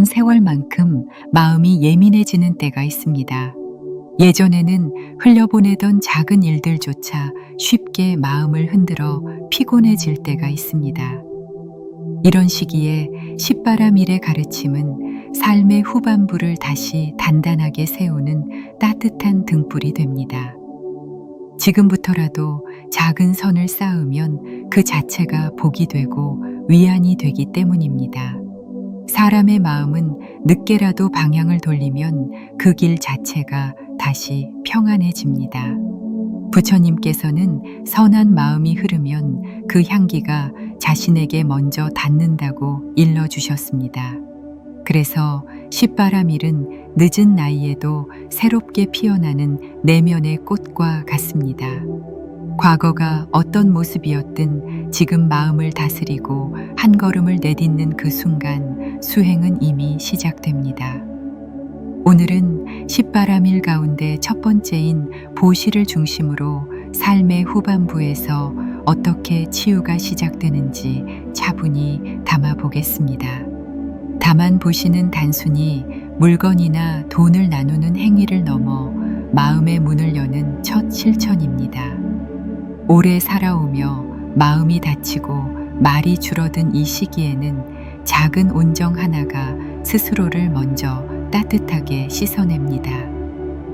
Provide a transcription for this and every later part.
지난 세월만큼 마음이 예민해지는 때가 있습니다. 예전에는 흘려보내던 작은 일들조차 쉽게 마음을 흔들어 피곤해질 때가 있습니다. 이런 시기에 십바라밀의 가르침은 삶의 후반부를 다시 단단하게 세우는 따뜻한 등불이 됩니다. 지금부터라도 작은 선을 쌓으면 그 자체가 복이 되고 위안이 되기 때문입니다. 사람의 마음은 늦게라도 방향을 돌리면 그 길 자체가 다시 평안해집니다. 부처님께서는 선한 마음이 흐르면 그 향기가 자신에게 먼저 닿는다고 일러주셨습니다. 그래서 십바라밀은 늦은 나이에도 새롭게 피어나는 내면의 꽃과 같습니다. 과거가 어떤 모습이었든 지금 마음을 다스리고 한 걸음을 내딛는 그 순간 수행은 이미 시작됩니다. 오늘은 십바라밀 가운데 첫 번째인 보시를 중심으로 삶의 후반부에서 어떻게 치유가 시작되는지 차분히 담아보겠습니다. 다만 보시는 단순히 물건이나 돈을 나누는 행위를 넘어 마음의 문을 여는 첫 실천입니다. 오래 살아오며 마음이 다치고 말이 줄어든 이 시기에는 작은 온정 하나가 스스로를 먼저 따뜻하게 씻어냅니다.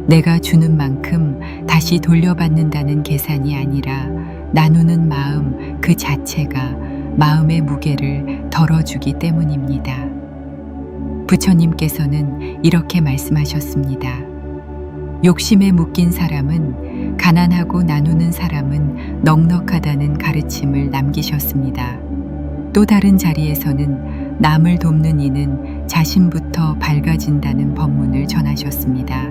내가 주는 만큼 다시 돌려받는다는 계산이 아니라 나누는 마음 그 자체가 마음의 무게를 덜어주기 때문입니다. 부처님께서는 이렇게 말씀하셨습니다. 욕심에 묶인 사람은 가난하고 나누는 사람은 넉넉하다는 가르침을 남기셨습니다. 또 다른 자리에서는 남을 돕는 이는 자신부터 밝아진다는 법문을 전하셨습니다.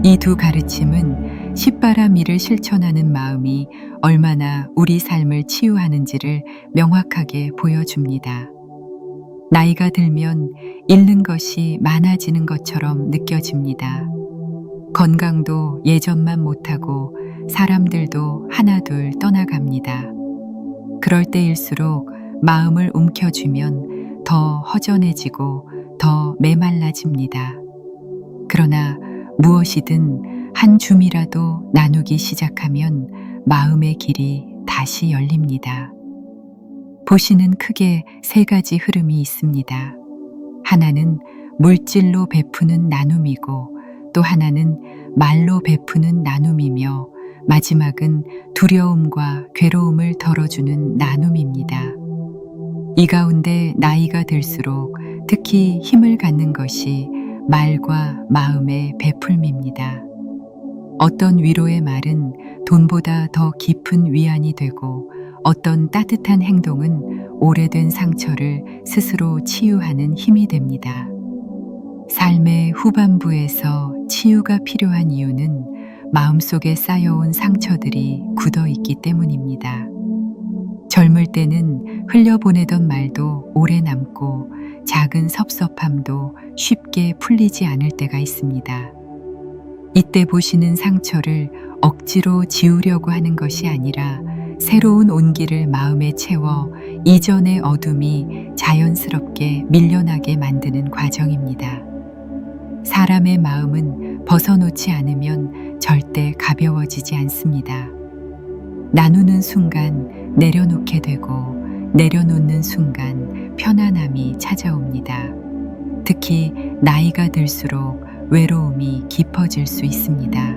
이 두 가르침은 십바라밀을 실천하는 마음이 얼마나 우리 삶을 치유하는지를 명확하게 보여줍니다. 나이가 들면 잃는 것이 많아지는 것처럼 느껴집니다. 건강도 예전만 못하고 사람들도 하나둘 떠나갑니다. 그럴 때일수록 마음을 움켜쥐면 더 허전해지고 더 메말라집니다. 그러나 무엇이든 한 줌이라도 나누기 시작하면 마음의 길이 다시 열립니다. 보시는 크게 세 가지 흐름이 있습니다. 하나는 물질로 베푸는 나눔이고 또 하나는 말로 베푸는 나눔이며 마지막은 두려움과 괴로움을 덜어주는 나눔입니다. 이 가운데 나이가 들수록 특히 힘을 갖는 것이 말과 마음의 베풀미입니다. 어떤 위로의 말은 돈보다 더 깊은 위안이 되고 어떤 따뜻한 행동은 오래된 상처를 스스로 치유하는 힘이 됩니다. 삶의 후반부에서 치유가 필요한 이유는 마음속에 쌓여온 상처들이 굳어 있기 때문입니다. 젊을 때는 흘려보내던 말도 오래 남고 작은 섭섭함도 쉽게 풀리지 않을 때가 있습니다. 이때 보시는 상처를 억지로 지우려고 하는 것이 아니라 새로운 온기를 마음에 채워 이전의 어둠이 자연스럽게 밀려나게 만드는 과정입니다. 사람의 마음은 벗어놓지 않으면 절대 가벼워지지 않습니다. 나누는 순간 내려놓게 되고 내려놓는 순간 편안함이 찾아옵니다. 특히 나이가 들수록 외로움이 깊어질 수 있습니다.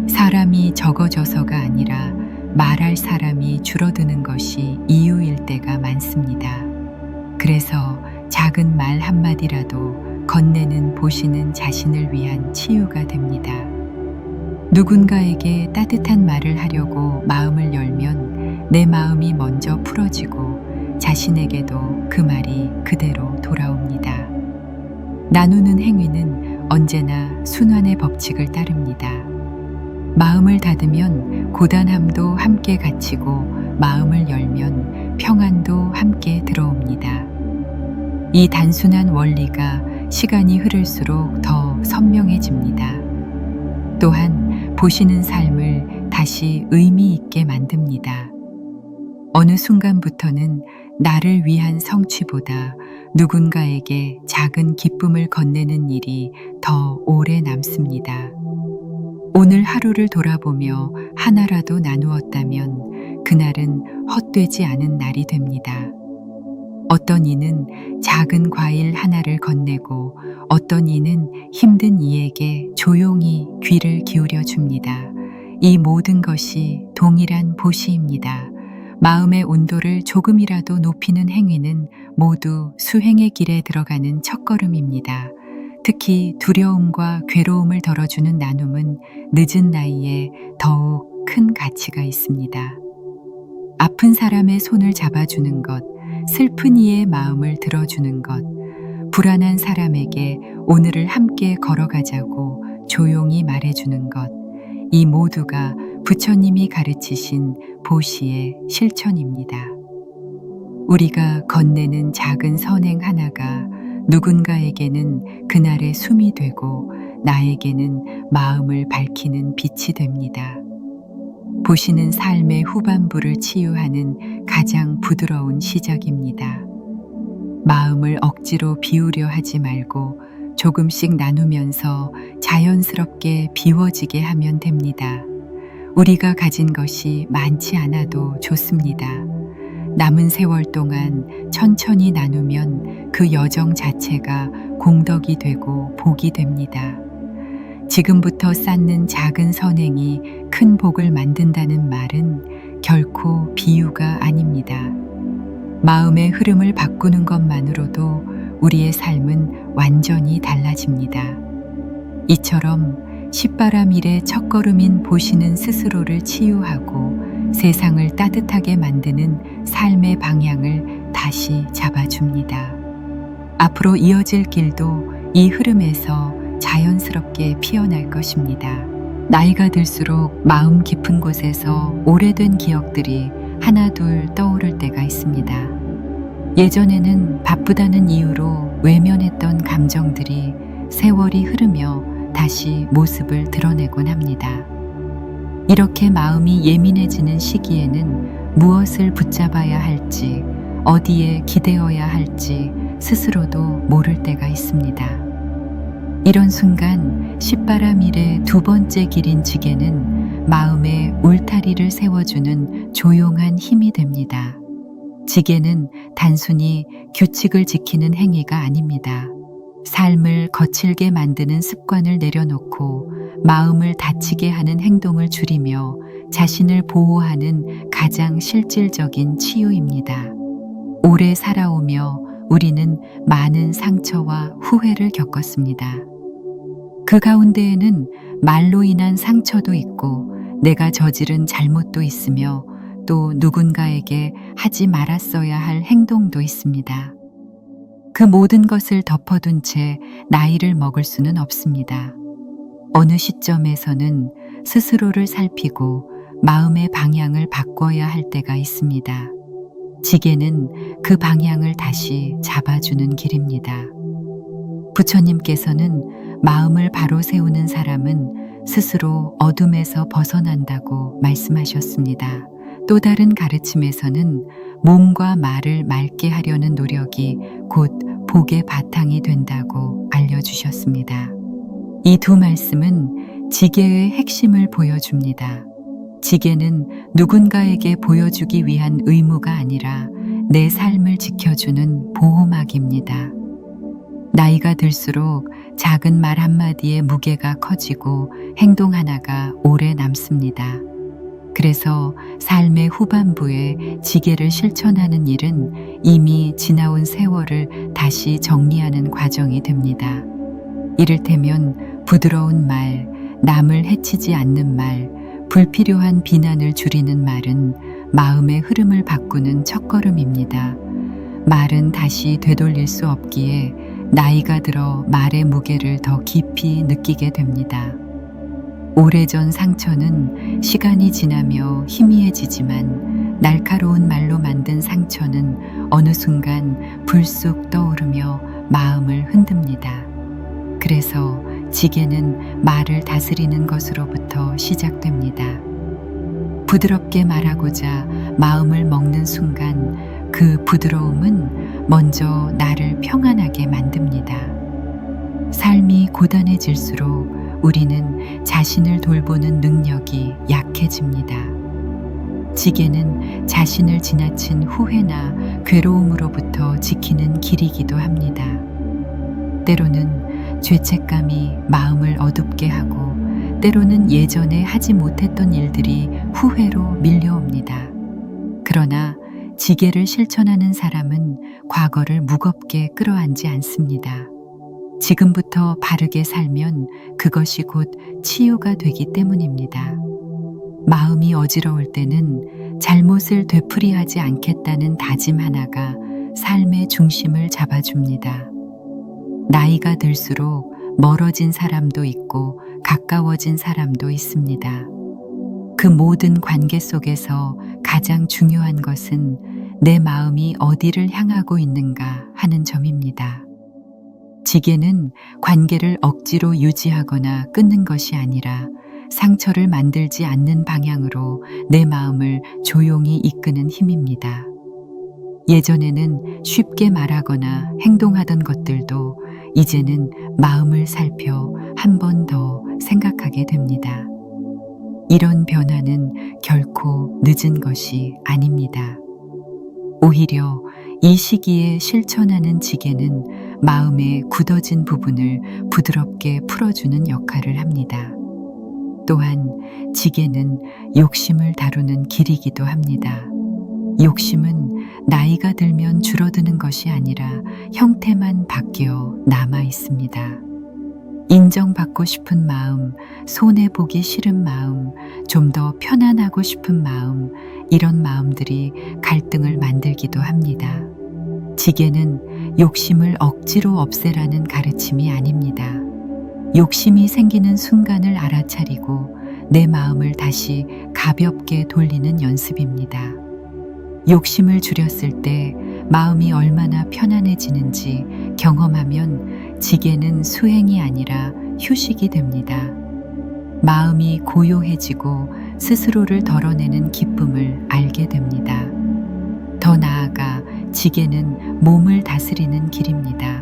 사람이 적어져서가 아니라 말할 사람이 줄어드는 것이 이유일 때가 많습니다. 그래서 작은 말 한마디라도 건네는 보시는 자신을 위한 치유가 됩니다. 누군가에게 따뜻한 말을 하려고 마음을 열면 내 마음이 먼저 풀어지고 자신에게도 그 말이 그대로 돌아옵니다. 나누는 행위는 언제나 순환의 법칙을 따릅니다. 마음을 닫으면 고단함도 함께 갇히고 마음을 열면 평안도 함께 들어옵니다. 이 단순한 원리가 시간이 흐를수록 더 선명해집니다. 또한 보시는 삶을 다시 의미 있게 만듭니다. 어느 순간부터는 나를 위한 성취보다 누군가에게 작은 기쁨을 건네는 일이 더 오래 남습니다. 오늘 하루를 돌아보며 하나라도 나누었다면 그날은 헛되지 않은 날이 됩니다. 어떤 이는 작은 과일 하나를 건네고 어떤 이는 힘든 이에게 조용히 귀를 기울여 줍니다. 이 모든 것이 동일한 보시입니다. 마음의 온도를 조금이라도 높이는 행위는 모두 수행의 길에 들어가는 첫걸음입니다. 특히 두려움과 괴로움을 덜어주는 나눔은 늦은 나이에 더욱 큰 가치가 있습니다. 아픈 사람의 손을 잡아주는 것, 슬픈 이의 마음을 들어주는 것, 불안한 사람에게 오늘을 함께 걸어가자고 조용히 말해주는 것, 이 모두가 부처님이 가르치신 보시의 실천입니다. 우리가 건네는 작은 선행 하나가 누군가에게는 그날의 숨이 되고 나에게는 마음을 밝히는 빛이 됩니다. 보시는 삶의 후반부를 치유하는 가장 부드러운 시작입니다. 마음을 억지로 비우려 하지 말고 조금씩 나누면서 자연스럽게 비워지게 하면 됩니다. 우리가 가진 것이 많지 않아도 좋습니다. 남은 세월 동안 천천히 나누면 그 여정 자체가 공덕이 되고 복이 됩니다. 지금부터 쌓는 작은 선행이 큰 복을 만든다는 말은 결코 비유가 아닙니다. 마음의 흐름을 바꾸는 것만으로도 우리의 삶은 완전히 달라집니다. 이처럼 십바람 일의 첫걸음인 보시는 스스로를 치유하고 세상을 따뜻하게 만드는 삶의 방향을 다시 잡아줍니다. 앞으로 이어질 길도 이 흐름에서 자연스럽게 피어날 것입니다. 나이가 들수록 마음 깊은 곳에서 오래된 기억들이 하나둘 떠오를 때가 있습니다. 예전에는 바쁘다는 이유로 외면했던 감정들이 세월이 흐르며 다시 모습을 드러내곤 합니다. 이렇게 마음이 예민해지는 시기에는 무엇을 붙잡아야 할지, 어디에 기대어야 할지 스스로도 모를 때가 있습니다. 이런 순간 십바람 일의 두 번째 길인 지게는 마음에 울타리를 세워주는 조용한 힘이 됩니다. 지게는 단순히 규칙을 지키는 행위가 아닙니다. 삶을 거칠게 만드는 습관을 내려놓고 마음을 다치게 하는 행동을 줄이며 자신을 보호하는 가장 실질적인 치유입니다. 오래 살아오며 우리는 많은 상처와 후회를 겪었습니다. 그 가운데에는 말로 인한 상처도 있고 내가 저지른 잘못도 있으며 또 누군가에게 하지 말았어야 할 행동도 있습니다. 그 모든 것을 덮어둔 채 나이를 먹을 수는 없습니다. 어느 시점에서는 스스로를 살피고 마음의 방향을 바꿔야 할 때가 있습니다. 지게는 그 방향을 다시 잡아주는 길입니다. 부처님께서는 마음을 바로 세우는 사람은 스스로 어둠에서 벗어난다고 말씀하셨습니다. 또 다른 가르침에서는 몸과 말을 맑게 하려는 노력이 곧 복의 바탕이 된다고 알려주셨습니다. 이 두 말씀은 지게의 핵심을 보여줍니다. 지게는 누군가에게 보여주기 위한 의무가 아니라 내 삶을 지켜주는 보호막입니다. 나이가 들수록 작은 말 한마디의 무게가 커지고 행동 하나가 오래 남습니다. 그래서 삶의 후반부에 지게를 실천하는 일은 이미 지나온 세월을 다시 정리하는 과정이 됩니다. 이를테면 부드러운 말, 남을 해치지 않는 말, 불필요한 비난을 줄이는 말은 마음의 흐름을 바꾸는 첫걸음입니다. 말은 다시 되돌릴 수 없기에 나이가 들어 말의 무게를 더 깊이 느끼게 됩니다. 오래전 상처는 시간이 지나며 희미해지지만 날카로운 말로 만든 상처는 어느 순간 불쑥 떠오르며 마음을 흔듭니다. 그래서 지게는 말을 다스리는 것으로부터 시작됩니다. 부드럽게 말하고자 마음을 먹는 순간 그 부드러움은 먼저 나를 평안하게 만듭니다. 삶이 고단해질수록 우리는 자신을 돌보는 능력이 약해집니다. 지게는 자신을 지나친 후회나 괴로움으로부터 지키는 길이기도 합니다. 때로는 죄책감이 마음을 어둡게 하고, 때로는 예전에 하지 못했던 일들이 후회로 밀려옵니다. 그러나 지게를 실천하는 사람은 과거를 무겁게 끌어안지 않습니다. 지금부터 바르게 살면 그것이 곧 치유가 되기 때문입니다. 마음이 어지러울 때는 잘못을 되풀이하지 않겠다는 다짐 하나가 삶의 중심을 잡아줍니다. 나이가 들수록 멀어진 사람도 있고 가까워진 사람도 있습니다. 그 모든 관계 속에서 가장 중요한 것은 내 마음이 어디를 향하고 있는가 하는 점입니다. 지게는 관계를 억지로 유지하거나 끊는 것이 아니라 상처를 만들지 않는 방향으로 내 마음을 조용히 이끄는 힘입니다. 예전에는 쉽게 말하거나 행동하던 것들도 이제는 마음을 살펴 한 번 더 생각하게 됩니다. 이런 변화는 결코 늦은 것이 아닙니다. 오히려 이 시기에 실천하는 지게는 마음의 굳어진 부분을 부드럽게 풀어주는 역할을 합니다. 또한 지게는 욕심을 다루는 길이기도 합니다. 욕심은 나이가 들면 줄어드는 것이 아니라 형태만 바뀌어 남아 있습니다. 인정받고 싶은 마음, 손해보기 싫은 마음, 좀 더 편안하고 싶은 마음, 이런 마음들이 갈등을 만들기도 합니다. 지게는 욕심을 억지로 없애라는 가르침이 아닙니다. 욕심이 생기는 순간을 알아차리고 내 마음을 다시 가볍게 돌리는 연습입니다. 욕심을 줄였을 때 마음이 얼마나 편안해지는지 경험하면 지게는 수행이 아니라 휴식이 됩니다. 마음이 고요해지고 스스로를 덜어내는 기쁨을 알게 됩니다. 더 나아가 지게는 몸을 다스리는 길입니다.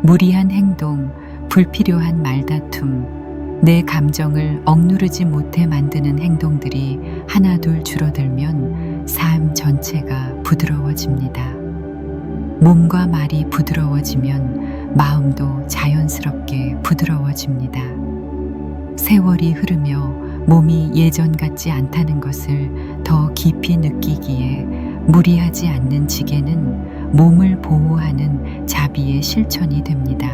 무리한 행동, 불필요한 말다툼, 내 감정을 억누르지 못해 만드는 행동들이 하나둘 줄어들면 삶 전체가 부드러워집니다. 몸과 말이 부드러워지면 마음도 자연스럽게 부드러워집니다. 세월이 흐르며 몸이 예전 같지 않다는 것을 더 깊이 느끼기에 무리하지 않는 지게는 몸을 보호하는 자비의 실천이 됩니다.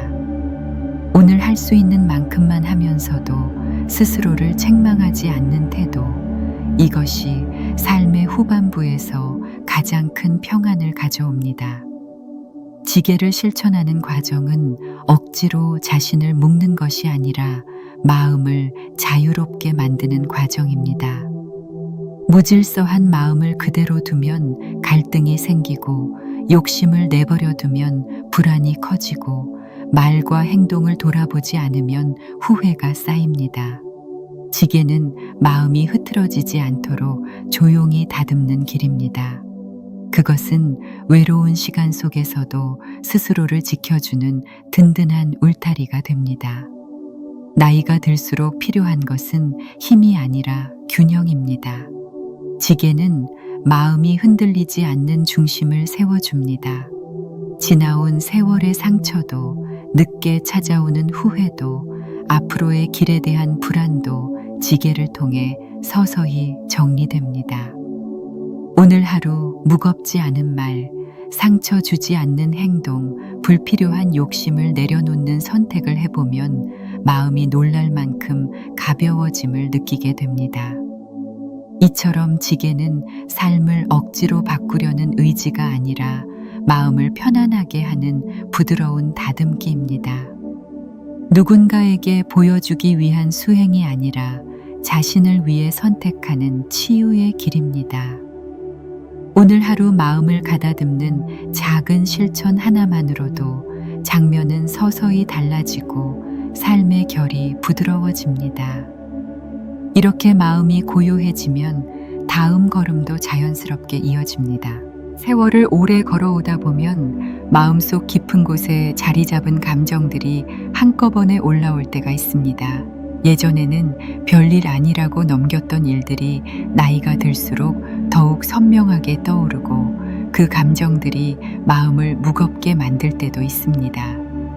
오늘 할 수 있는 만큼만 하면서도 스스로를 책망하지 않는 태도, 이것이 삶의 후반부에서 가장 큰 평안을 가져옵니다. 지게를 실천하는 과정은 억지로 자신을 묶는 것이 아니라 마음을 자유롭게 만드는 과정입니다. 무질서한 마음을 그대로 두면 갈등이 생기고, 욕심을 내버려 두면 불안이 커지고, 말과 행동을 돌아보지 않으면 후회가 쌓입니다. 지게는 마음이 흐트러지지 않도록 조용히 다듬는 길입니다. 그것은 외로운 시간 속에서도 스스로를 지켜주는 든든한 울타리가 됩니다. 나이가 들수록 필요한 것은 힘이 아니라 균형입니다. 지게는 마음이 흔들리지 않는 중심을 세워줍니다. 지나온 세월의 상처도, 늦게 찾아오는 후회도, 앞으로의 길에 대한 불안도 지게를 통해 서서히 정리됩니다. 오늘 하루 무겁지 않은 말, 상처 주지 않는 행동, 불필요한 욕심을 내려놓는 선택을 해보면 마음이 놀랄 만큼 가벼워짐을 느끼게 됩니다. 이처럼 지게는 삶을 억지로 바꾸려는 의지가 아니라 마음을 편안하게 하는 부드러운 다듬기입니다. 누군가에게 보여주기 위한 수행이 아니라 자신을 위해 선택하는 치유의 길입니다. 오늘 하루 마음을 가다듬는 작은 실천 하나만으로도 장면은 서서히 달라지고 삶의 결이 부드러워집니다. 이렇게 마음이 고요해지면 다음 걸음도 자연스럽게 이어집니다. 세월을 오래 걸어오다 보면 마음속 깊은 곳에 자리 잡은 감정들이 한꺼번에 올라올 때가 있습니다. 예전에는 별일 아니라고 넘겼던 일들이 나이가 들수록 더욱 선명하게 떠오르고 그 감정들이 마음을 무겁게 만들 때도 있습니다.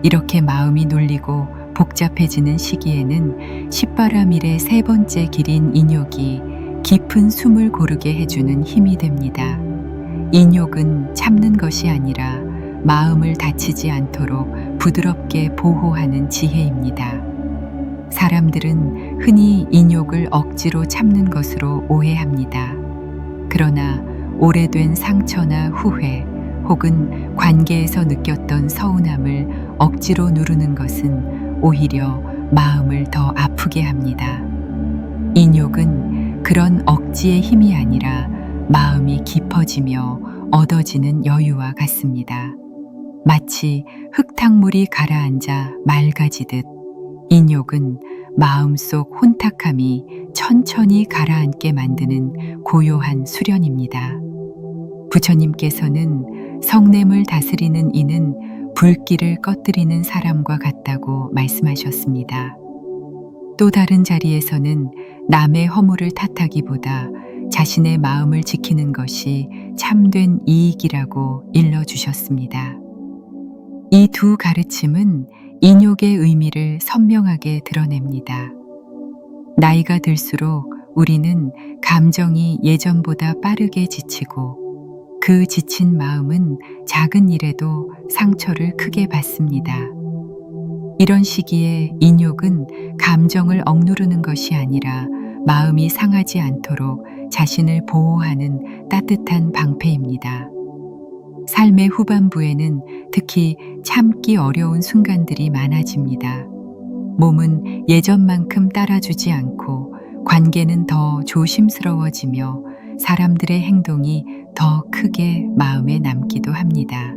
이렇게 마음이 눌리고 복잡해지는 시기에는 십바라밀의 세 번째 길인 인욕이 깊은 숨을 고르게 해주는 힘이 됩니다. 인욕은 참는 것이 아니라 마음을 다치지 않도록 부드럽게 보호하는 지혜입니다. 사람들은 흔히 인욕을 억지로 참는 것으로 오해합니다. 그러나 오래된 상처나 후회 혹은 관계에서 느꼈던 서운함을 억지로 누르는 것은 오히려 마음을 더 아프게 합니다. 인욕은 그런 억지의 힘이 아니라 마음이 깊어지며 얻어지는 여유와 같습니다. 마치 흙탕물이 가라앉아 맑아지듯 인욕은 마음속 혼탁함이 천천히 가라앉게 만드는 고요한 수련입니다. 부처님께서는 성냄을 다스리는 이는 불길을 꺼뜨리는 사람과 같다고 말씀하셨습니다. 또 다른 자리에서는 남의 허물을 탓하기보다 자신의 마음을 지키는 것이 참된 이익이라고 일러주셨습니다. 이 두 가르침은 인욕의 의미를 선명하게 드러냅니다. 나이가 들수록 우리는 감정이 예전보다 빠르게 지치고 그 지친 마음은 작은 일에도 상처를 크게 받습니다. 이런 시기에 인욕은 감정을 억누르는 것이 아니라 마음이 상하지 않도록 자신을 보호하는 따뜻한 방패입니다. 삶의 후반부에는 특히 참기 어려운 순간들이 많아집니다. 몸은 예전만큼 따라주지 않고 관계는 더 조심스러워지며 사람들의 행동이 더 크게 마음에 남기도 합니다.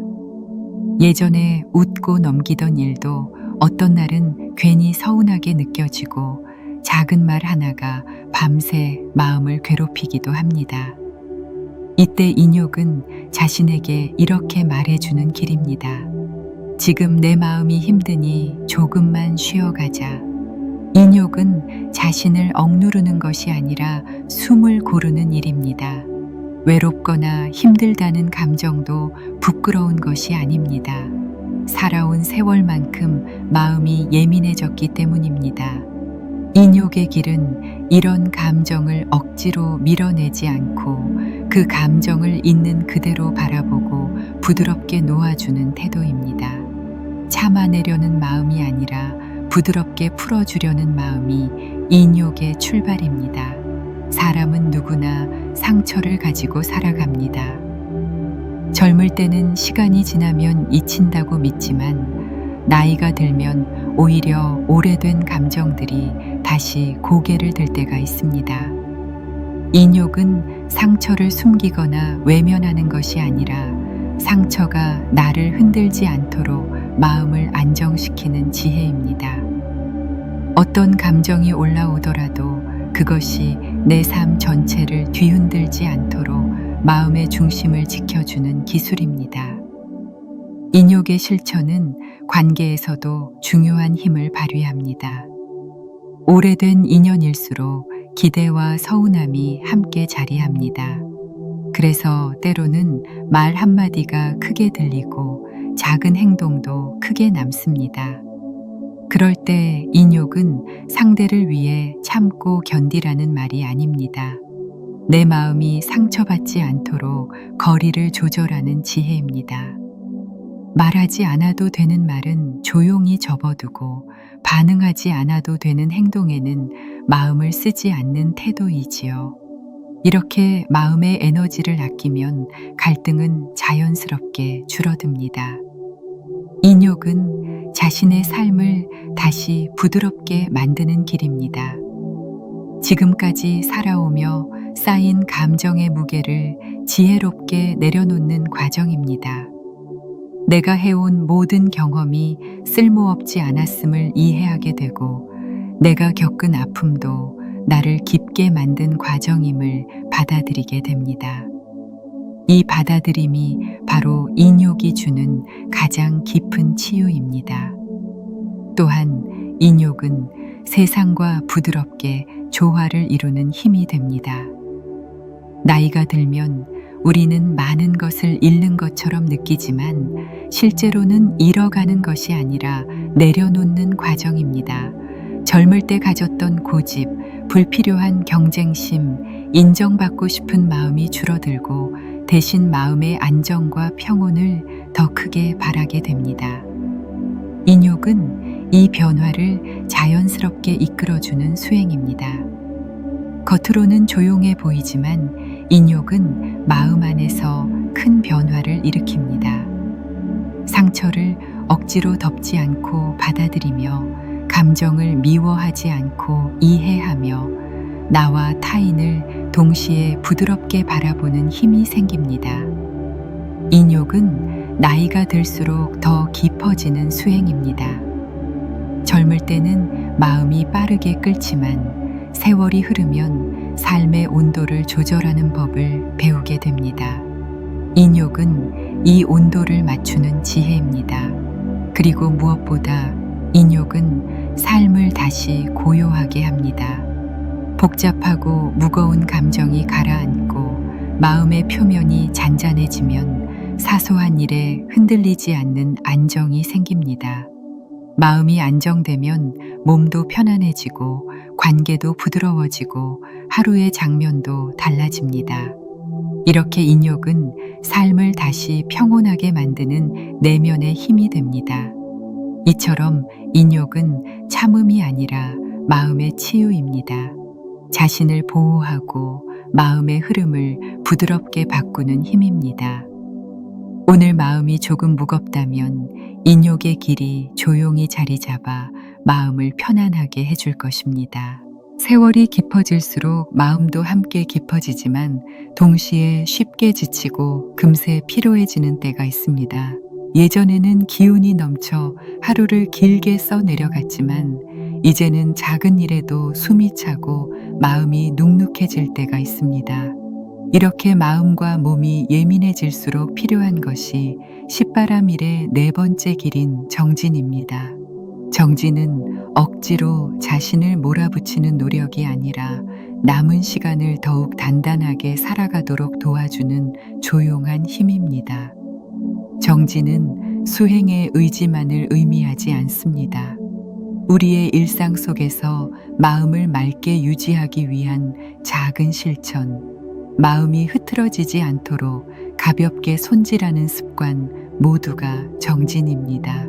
예전에 웃고 넘기던 일도 어떤 날은 괜히 서운하게 느껴지고 작은 말 하나가 밤새 마음을 괴롭히기도 합니다. 이때 인욕은 자신에게 이렇게 말해주는 길입니다. 지금 내 마음이 힘드니 조금만 쉬어가자. 인욕은 자신을 억누르는 것이 아니라 숨을 고르는 일입니다. 외롭거나 힘들다는 감정도 부끄러운 것이 아닙니다. 살아온 세월만큼 마음이 예민해졌기 때문입니다. 인욕의 길은 이런 감정을 억지로 밀어내지 않고 그 감정을 있는 그대로 바라보고 부드럽게 놓아주는 태도입니다. 참아내려는 마음이 아니라 부드럽게 풀어주려는 마음이 인욕의 출발입니다. 사람은 누구나 상처를 가지고 살아갑니다. 젊을 때는 시간이 지나면 잊힌다고 믿지만 나이가 들면 오히려 오래된 감정들이 다시 고개를 들 때가 있습니다. 인욕은 상처를 숨기거나 외면하는 것이 아니라 상처가 나를 흔들지 않도록 마음을 안정시키는 지혜입니다. 어떤 감정이 올라오더라도 그것이 내 삶 전체를 뒤흔들지 않도록 마음의 중심을 지켜주는 기술입니다. 인욕의 실천은 관계에서도 중요한 힘을 발휘합니다. 오래된 인연일수록 기대와 서운함이 함께 자리합니다. 그래서 때로는 말 한마디가 크게 들리고 작은 행동도 크게 남습니다. 그럴 때 인욕은 상대를 위해 참고 견디라는 말이 아닙니다. 내 마음이 상처받지 않도록 거리를 조절하는 지혜입니다. 말하지 않아도 되는 말은 조용히 접어두고 반응하지 않아도 되는 행동에는 마음을 쓰지 않는 태도이지요. 이렇게 마음의 에너지를 아끼면 갈등은 자연스럽게 줄어듭니다. 인욕은 자신의 삶을 다시 부드럽게 만드는 길입니다. 지금까지 살아오며 쌓인 감정의 무게를 지혜롭게 내려놓는 과정입니다. 내가 해온 모든 경험이 쓸모없지 않았음을 이해하게 되고 내가 겪은 아픔도 나를 깊게 만든 과정임을 받아들이게 됩니다. 이 받아들임이 바로 인욕이 주는 가장 깊은 치유입니다. 또한 인욕은 세상과 부드럽게 조화를 이루는 힘이 됩니다. 나이가 들면 우리는 많은 것을 잃는 것처럼 느끼지만 실제로는 잃어가는 것이 아니라 내려놓는 과정입니다. 젊을 때 가졌던 고집, 불필요한 경쟁심, 인정받고 싶은 마음이 줄어들고 대신 마음의 안정과 평온을 더 크게 바라게 됩니다. 인욕은 이 변화를 자연스럽게 이끌어주는 수행입니다. 겉으로는 조용해 보이지만 인욕은 마음 안에서 큰 변화를 일으킵니다. 상처를 억지로 덮지 않고 받아들이며 감정을 미워하지 않고 이해하며 나와 타인을 동시에 부드럽게 바라보는 힘이 생깁니다. 인욕은 나이가 들수록 더 깊어지는 수행입니다. 젊을 때는 마음이 빠르게 끓지만 세월이 흐르면 삶의 온도를 조절하는 법을 배우게 됩니다. 인욕은 이 온도를 맞추는 지혜입니다. 그리고 무엇보다 인욕은 삶을 다시 고요하게 합니다. 복잡하고 무거운 감정이 가라앉고 마음의 표면이 잔잔해지면 사소한 일에 흔들리지 않는 안정이 생깁니다. 마음이 안정되면 몸도 편안해지고 관계도 부드러워지고 하루의 장면도 달라집니다. 이렇게 인욕은 삶을 다시 평온하게 만드는 내면의 힘이 됩니다. 이처럼 인욕은 참음이 아니라 마음의 치유입니다. 자신을 보호하고 마음의 흐름을 부드럽게 바꾸는 힘입니다. 오늘 마음이 조금 무겁다면 인욕의 길이 조용히 자리 잡아 마음을 편안하게 해줄 것입니다. 세월이 깊어질수록 마음도 함께 깊어지지만 동시에 쉽게 지치고 금세 피로해지는 때가 있습니다. 예전에는 기운이 넘쳐 하루를 길게 써내려갔지만 이제는 작은 일에도 숨이 차고 마음이 눅눅해질 때가 있습니다. 이렇게 마음과 몸이 예민해질수록 필요한 것이 십바람 일의 네 번째 길인 정진입니다. 정진은 억지로 자신을 몰아붙이는 노력이 아니라 남은 시간을 더욱 단단하게 살아가도록 도와주는 조용한 힘입니다. 정진은 수행의 의지만을 의미하지 않습니다. 우리의 일상 속에서 마음을 맑게 유지하기 위한 작은 실천, 마음이 흐트러지지 않도록 가볍게 손질하는 습관 모두가 정진입니다.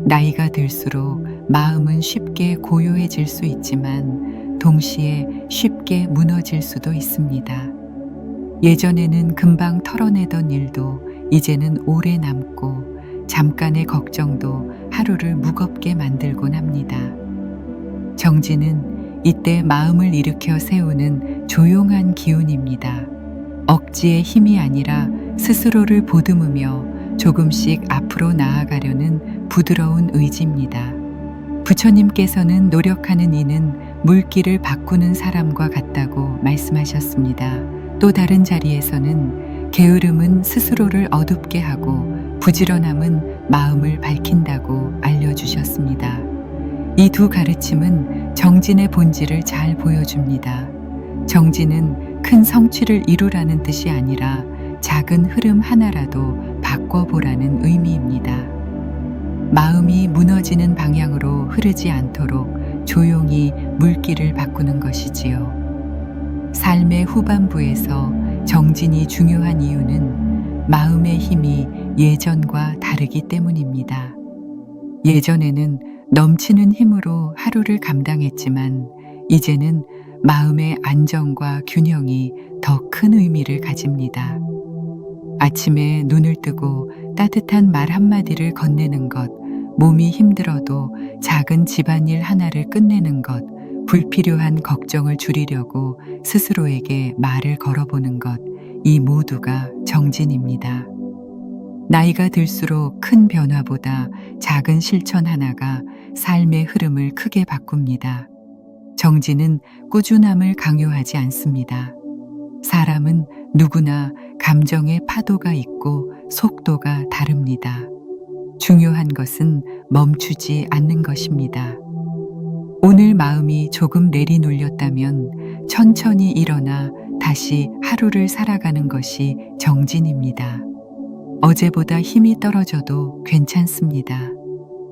나이가 들수록 마음은 쉽게 고요해질 수 있지만 동시에 쉽게 무너질 수도 있습니다. 예전에는 금방 털어내던 일도 이제는 오래 남고 잠깐의 걱정도 하루를 무겁게 만들곤 합니다. 정진은 이때 마음을 일으켜 세우는 조용한 기운입니다. 억지의 힘이 아니라 스스로를 보듬으며 조금씩 앞으로 나아가려는 부드러운 의지입니다. 부처님께서는 노력하는 이는 물길을 바꾸는 사람과 같다고 말씀하셨습니다. 또 다른 자리에서는 게으름은 스스로를 어둡게 하고 부지런함은 마음을 밝힌다고 알려주셨습니다. 이 두 가르침은 정진의 본질을 잘 보여줍니다. 정진은 큰 성취를 이루라는 뜻이 아니라 작은 흐름 하나라도 바꿔보라는 의미입니다. 마음이 무너지는 방향으로 흐르지 않도록 조용히 물길을 바꾸는 것이지요. 삶의 후반부에서 정진이 중요한 이유는 마음의 힘이 예전과 다르기 때문입니다. 예전에는 넘치는 힘으로 하루를 감당했지만 이제는 마음의 안정과 균형이 더 큰 의미를 가집니다. 아침에 눈을 뜨고 따뜻한 말 한마디를 건네는 것, 몸이 힘들어도 작은 집안일 하나를 끝내는 것, 불필요한 걱정을 줄이려고 스스로에게 말을 걸어보는 것, 이 모두가 정진입니다. 나이가 들수록 큰 변화보다 작은 실천 하나가 삶의 흐름을 크게 바꿉니다. 정진은 꾸준함을 강요하지 않습니다. 사람은 누구나 감정의 파도가 있고 속도가 다릅니다. 중요한 것은 멈추지 않는 것입니다. 오늘 마음이 조금 내리놀렸다면 천천히 일어나 다시 하루를 살아가는 것이 정진입니다. 어제보다 힘이 떨어져도 괜찮습니다.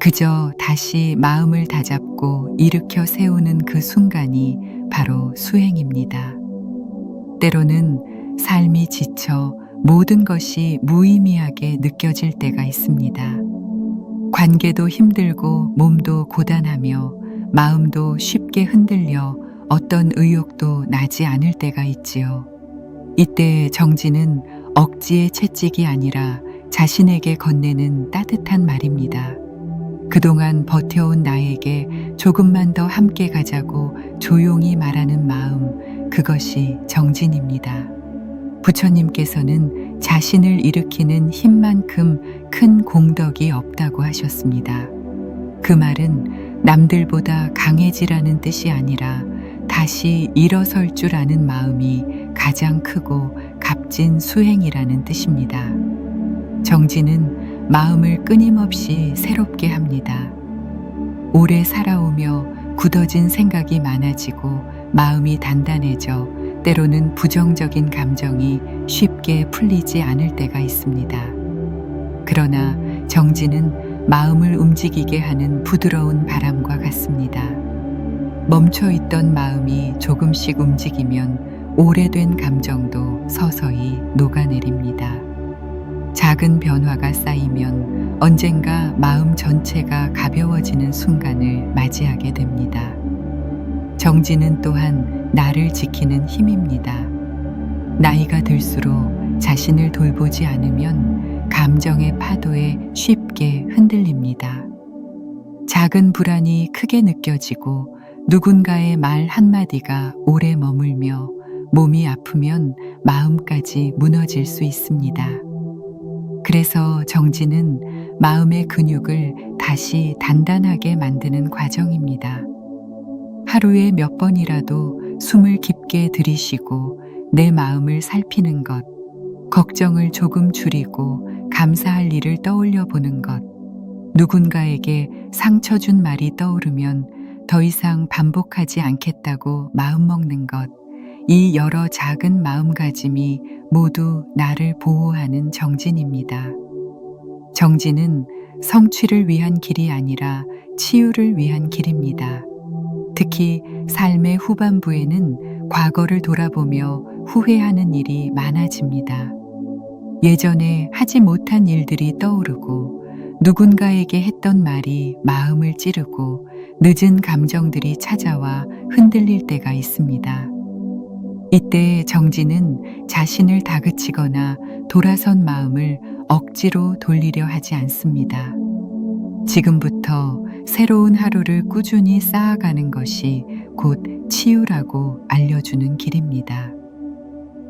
그저 다시 마음을 다잡고 일으켜 세우는 그 순간이 바로 수행입니다. 때로는 삶이 지쳐 모든 것이 무의미하게 느껴질 때가 있습니다. 관계도 힘들고 몸도 고단하며 마음도 쉽게 흔들려 어떤 의욕도 나지 않을 때가 있지요. 이때 정진은 억지의 채찍이 아니라 자신에게 건네는 따뜻한 말입니다. 그동안 버텨온 나에게 조금만 더 함께 가자고 조용히 말하는 마음, 그것이 정진입니다. 부처님께서는 자신을 일으키는 힘만큼 큰 공덕이 없다고 하셨습니다. 그 말은 남들보다 강해지라는 뜻이 아니라 다시 일어설 줄 아는 마음이 가장 크고 값진 수행이라는 뜻입니다. 정진은 마음을 끊임없이 새롭게 합니다. 오래 살아오며 굳어진 생각이 많아지고 마음이 단단해져 때로는 부정적인 감정이 쉽게 풀리지 않을 때가 있습니다. 그러나 정진은 마음을 움직이게 하는 부드러운 바람과 같습니다. 멈춰있던 마음이 조금씩 움직이면 오래된 감정도 서서히 녹아내립니다. 작은 변화가 쌓이면 언젠가 마음 전체가 가벼워지는 순간을 맞이하게 됩니다. 정진은 또한 나를 지키는 힘입니다. 나이가 들수록 자신을 돌보지 않으면 감정의 파도에 쉽게 흔들립니다. 작은 불안이 크게 느껴지고 누군가의 말 한마디가 오래 머물며 몸이 아프면 마음까지 무너질 수 있습니다. 그래서 정진은 마음의 근육을 다시 단단하게 만드는 과정입니다. 하루에 몇 번이라도 숨을 깊게 들이쉬고 내 마음을 살피는 것, 걱정을 조금 줄이고 감사할 일을 떠올려 보는 것, 누군가에게 상처 준 말이 떠오르면 더 이상 반복하지 않겠다고 마음먹는 것, 이 여러 작은 마음가짐이 모두 나를 보호하는 정진입니다. 정진은 성취를 위한 길이 아니라 치유를 위한 길입니다. 특히 삶의 후반부에는 과거를 돌아보며 후회하는 일이 많아집니다. 예전에 하지 못한 일들이 떠오르고 누군가에게 했던 말이 마음을 찌르고 늦은 감정들이 찾아와 흔들릴 때가 있습니다. 이때 정진은 자신을 다그치거나 돌아선 마음을 억지로 돌리려 하지 않습니다. 지금부터 새로운 하루를 꾸준히 쌓아가는 것이 곧 치유라고 알려주는 길입니다.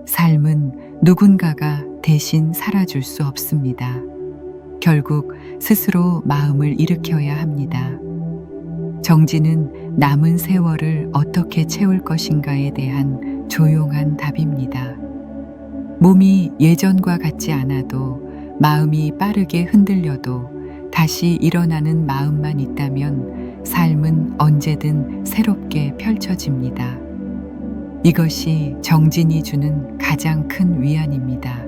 삶은 누군가가 대신 살아줄 수 없습니다. 결국 스스로 마음을 일으켜야 합니다. 정진은 남은 세월을 어떻게 채울 것인가에 대한 조용한 답입니다. 몸이 예전과 같지 않아도 마음이 빠르게 흔들려도 다시 일어나는 마음만 있다면 삶은 언제든 새롭게 펼쳐집니다. 이것이 정진이 주는 가장 큰 위안입니다.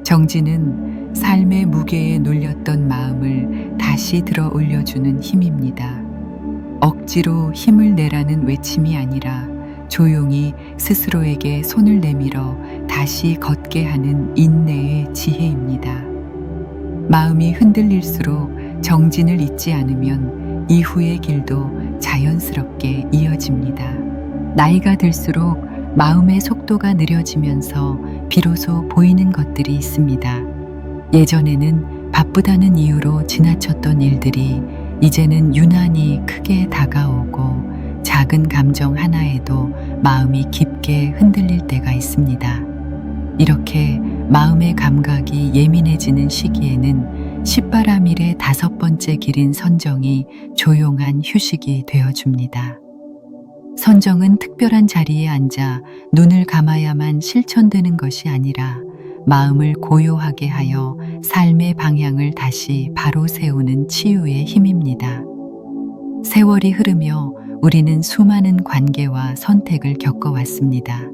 정진은 삶의 무게에 눌렸던 마음을 다시 들어 올려주는 힘입니다. 억지로 힘을 내라는 외침이 아니라 조용히 스스로에게 손을 내밀어 다시 걷게 하는 인내의 지혜입니다. 마음이 흔들릴수록 정진을 잊지 않으면 이후의 길도 자연스럽게 이어집니다. 나이가 들수록 마음의 속도가 느려지면서 비로소 보이는 것들이 있습니다. 예전에는 바쁘다는 이유로 지나쳤던 일들이 이제는 유난히 크게 다가오고 작은 감정 하나에도 마음이 깊게 흔들릴 때가 있습니다. 이렇게 마음의 감각이 예민해지는 시기에는 십바라밀의 5번째 길인 선정이 조용한 휴식이 되어줍니다. 선정은 특별한 자리에 앉아 눈을 감아야만 실천되는 것이 아니라 마음을 고요하게 하여 삶의 방향을 다시 바로 세우는 치유의 힘입니다. 세월이 흐르며 우리는 수많은 관계와 선택을 겪어왔습니다.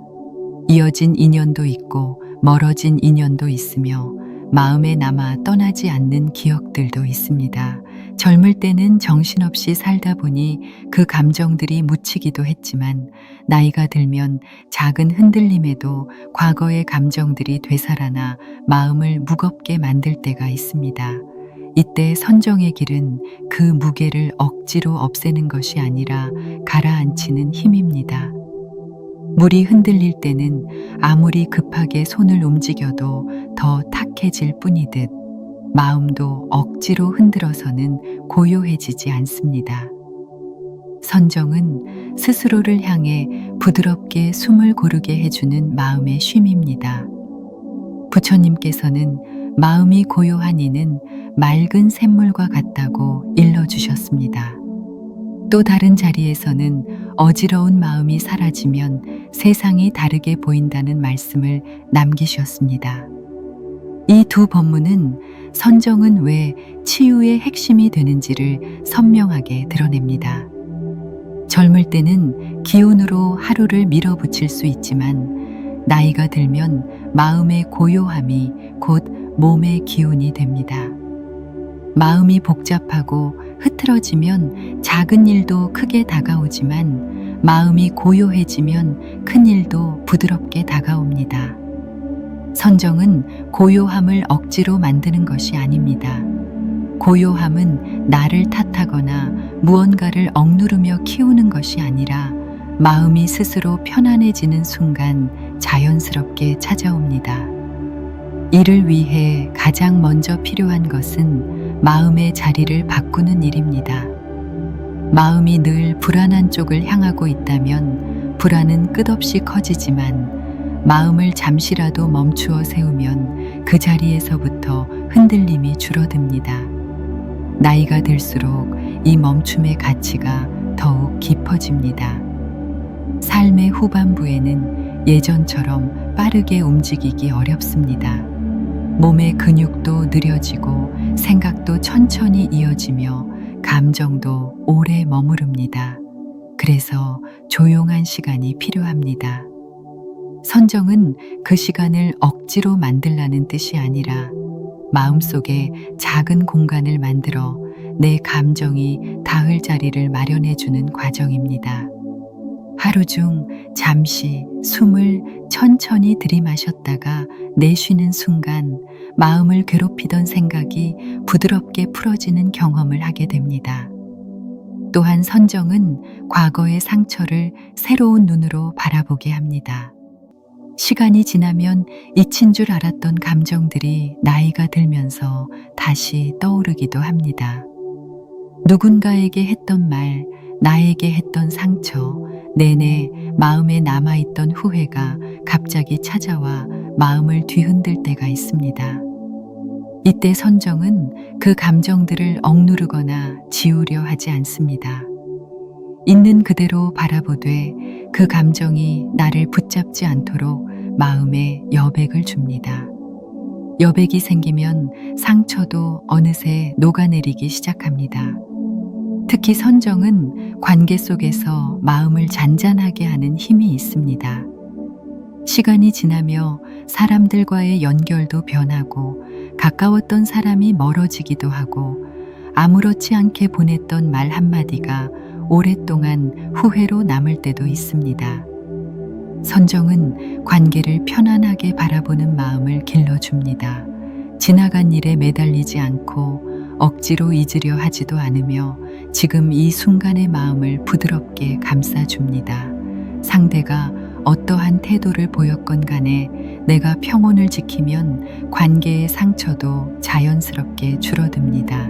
이어진 인연도 있고 멀어진 인연도 있으며 마음에 남아 떠나지 않는 기억들도 있습니다. 젊을 때는 정신없이 살다 보니 그 감정들이 묻히기도 했지만 나이가 들면 작은 흔들림에도 과거의 감정들이 되살아나 마음을 무겁게 만들 때가 있습니다. 이때 선정의 길은 그 무게를 억지로 없애는 것이 아니라 가라앉히는 힘입니다. 물이 흔들릴 때는 아무리 급하게 손을 움직여도 더 탁해질 뿐이듯 마음도 억지로 흔들어서는 고요해지지 않습니다. 선정은 스스로를 향해 부드럽게 숨을 고르게 해주는 마음의 쉼입니다. 부처님께서는 마음이 고요한 이는 맑은 샘물과 같다고 일러주셨습니다. 또 다른 자리에서는 어지러운 마음이 사라지면 세상이 다르게 보인다는 말씀을 남기셨습니다. 이 두 법문은 선정은 왜 치유의 핵심이 되는지를 선명하게 드러냅니다. 젊을 때는 기운으로 하루를 밀어붙일 수 있지만 나이가 들면 마음의 고요함이 곧 몸의 기운이 됩니다. 마음이 복잡하고 흐트러지면 작은 일도 크게 다가오지만 마음이 고요해지면 큰 일도 부드럽게 다가옵니다. 선정은 고요함을 억지로 만드는 것이 아닙니다. 고요함은 나를 탓하거나 무언가를 억누르며 키우는 것이 아니라 마음이 스스로 편안해지는 순간 자연스럽게 찾아옵니다. 이를 위해 가장 먼저 필요한 것은 마음의 자리를 바꾸는 일입니다. 마음이 늘 불안한 쪽을 향하고 있다면 불안은 끝없이 커지지만 마음을 잠시라도 멈추어 세우면 그 자리에서부터 흔들림이 줄어듭니다. 나이가 들수록 이 멈춤의 가치가 더욱 깊어집니다. 삶의 후반부에는 예전처럼 빠르게 움직이기 어렵습니다. 몸의 근육도 느려지고 생각도 천천히 이어지며 감정도 오래 머무릅니다. 그래서 조용한 시간이 필요합니다. 선정은 그 시간을 억지로 만들라는 뜻이 아니라 마음속에 작은 공간을 만들어 내 감정이 닿을 자리를 마련해주는 과정입니다. 하루 중 잠시 숨을 천천히 들이마셨다가 내쉬는 순간 마음을 괴롭히던 생각이 부드럽게 풀어지는 경험을 하게 됩니다. 또한 선정은 과거의 상처를 새로운 눈으로 바라보게 합니다. 시간이 지나면 잊힌 줄 알았던 감정들이 나이가 들면서 다시 떠오르기도 합니다. 누군가에게 했던 말, 나에게 했던 상처, 내내 마음에 남아있던 후회가 갑자기 찾아와 마음을 뒤흔들 때가 있습니다. 이때 선정은 그 감정들을 억누르거나 지우려 하지 않습니다. 있는 그대로 바라보되 그 감정이 나를 붙잡지 않도록 마음에 여백을 줍니다. 여백이 생기면 상처도 어느새 녹아내리기 시작합니다. 특히 선정은 관계 속에서 마음을 잔잔하게 하는 힘이 있습니다. 시간이 지나며 사람들과의 연결도 변하고 가까웠던 사람이 멀어지기도 하고 아무렇지 않게 보냈던 말 한마디가 오랫동안 후회로 남을 때도 있습니다. 선정은 관계를 편안하게 바라보는 마음을 길러줍니다. 지나간 일에 매달리지 않고 억지로 잊으려 하지도 않으며 지금 이 순간의 마음을 부드럽게 감싸줍니다. 상대가 어떠한 태도를 보였건 간에 내가 평온을 지키면 관계의 상처도 자연스럽게 줄어듭니다.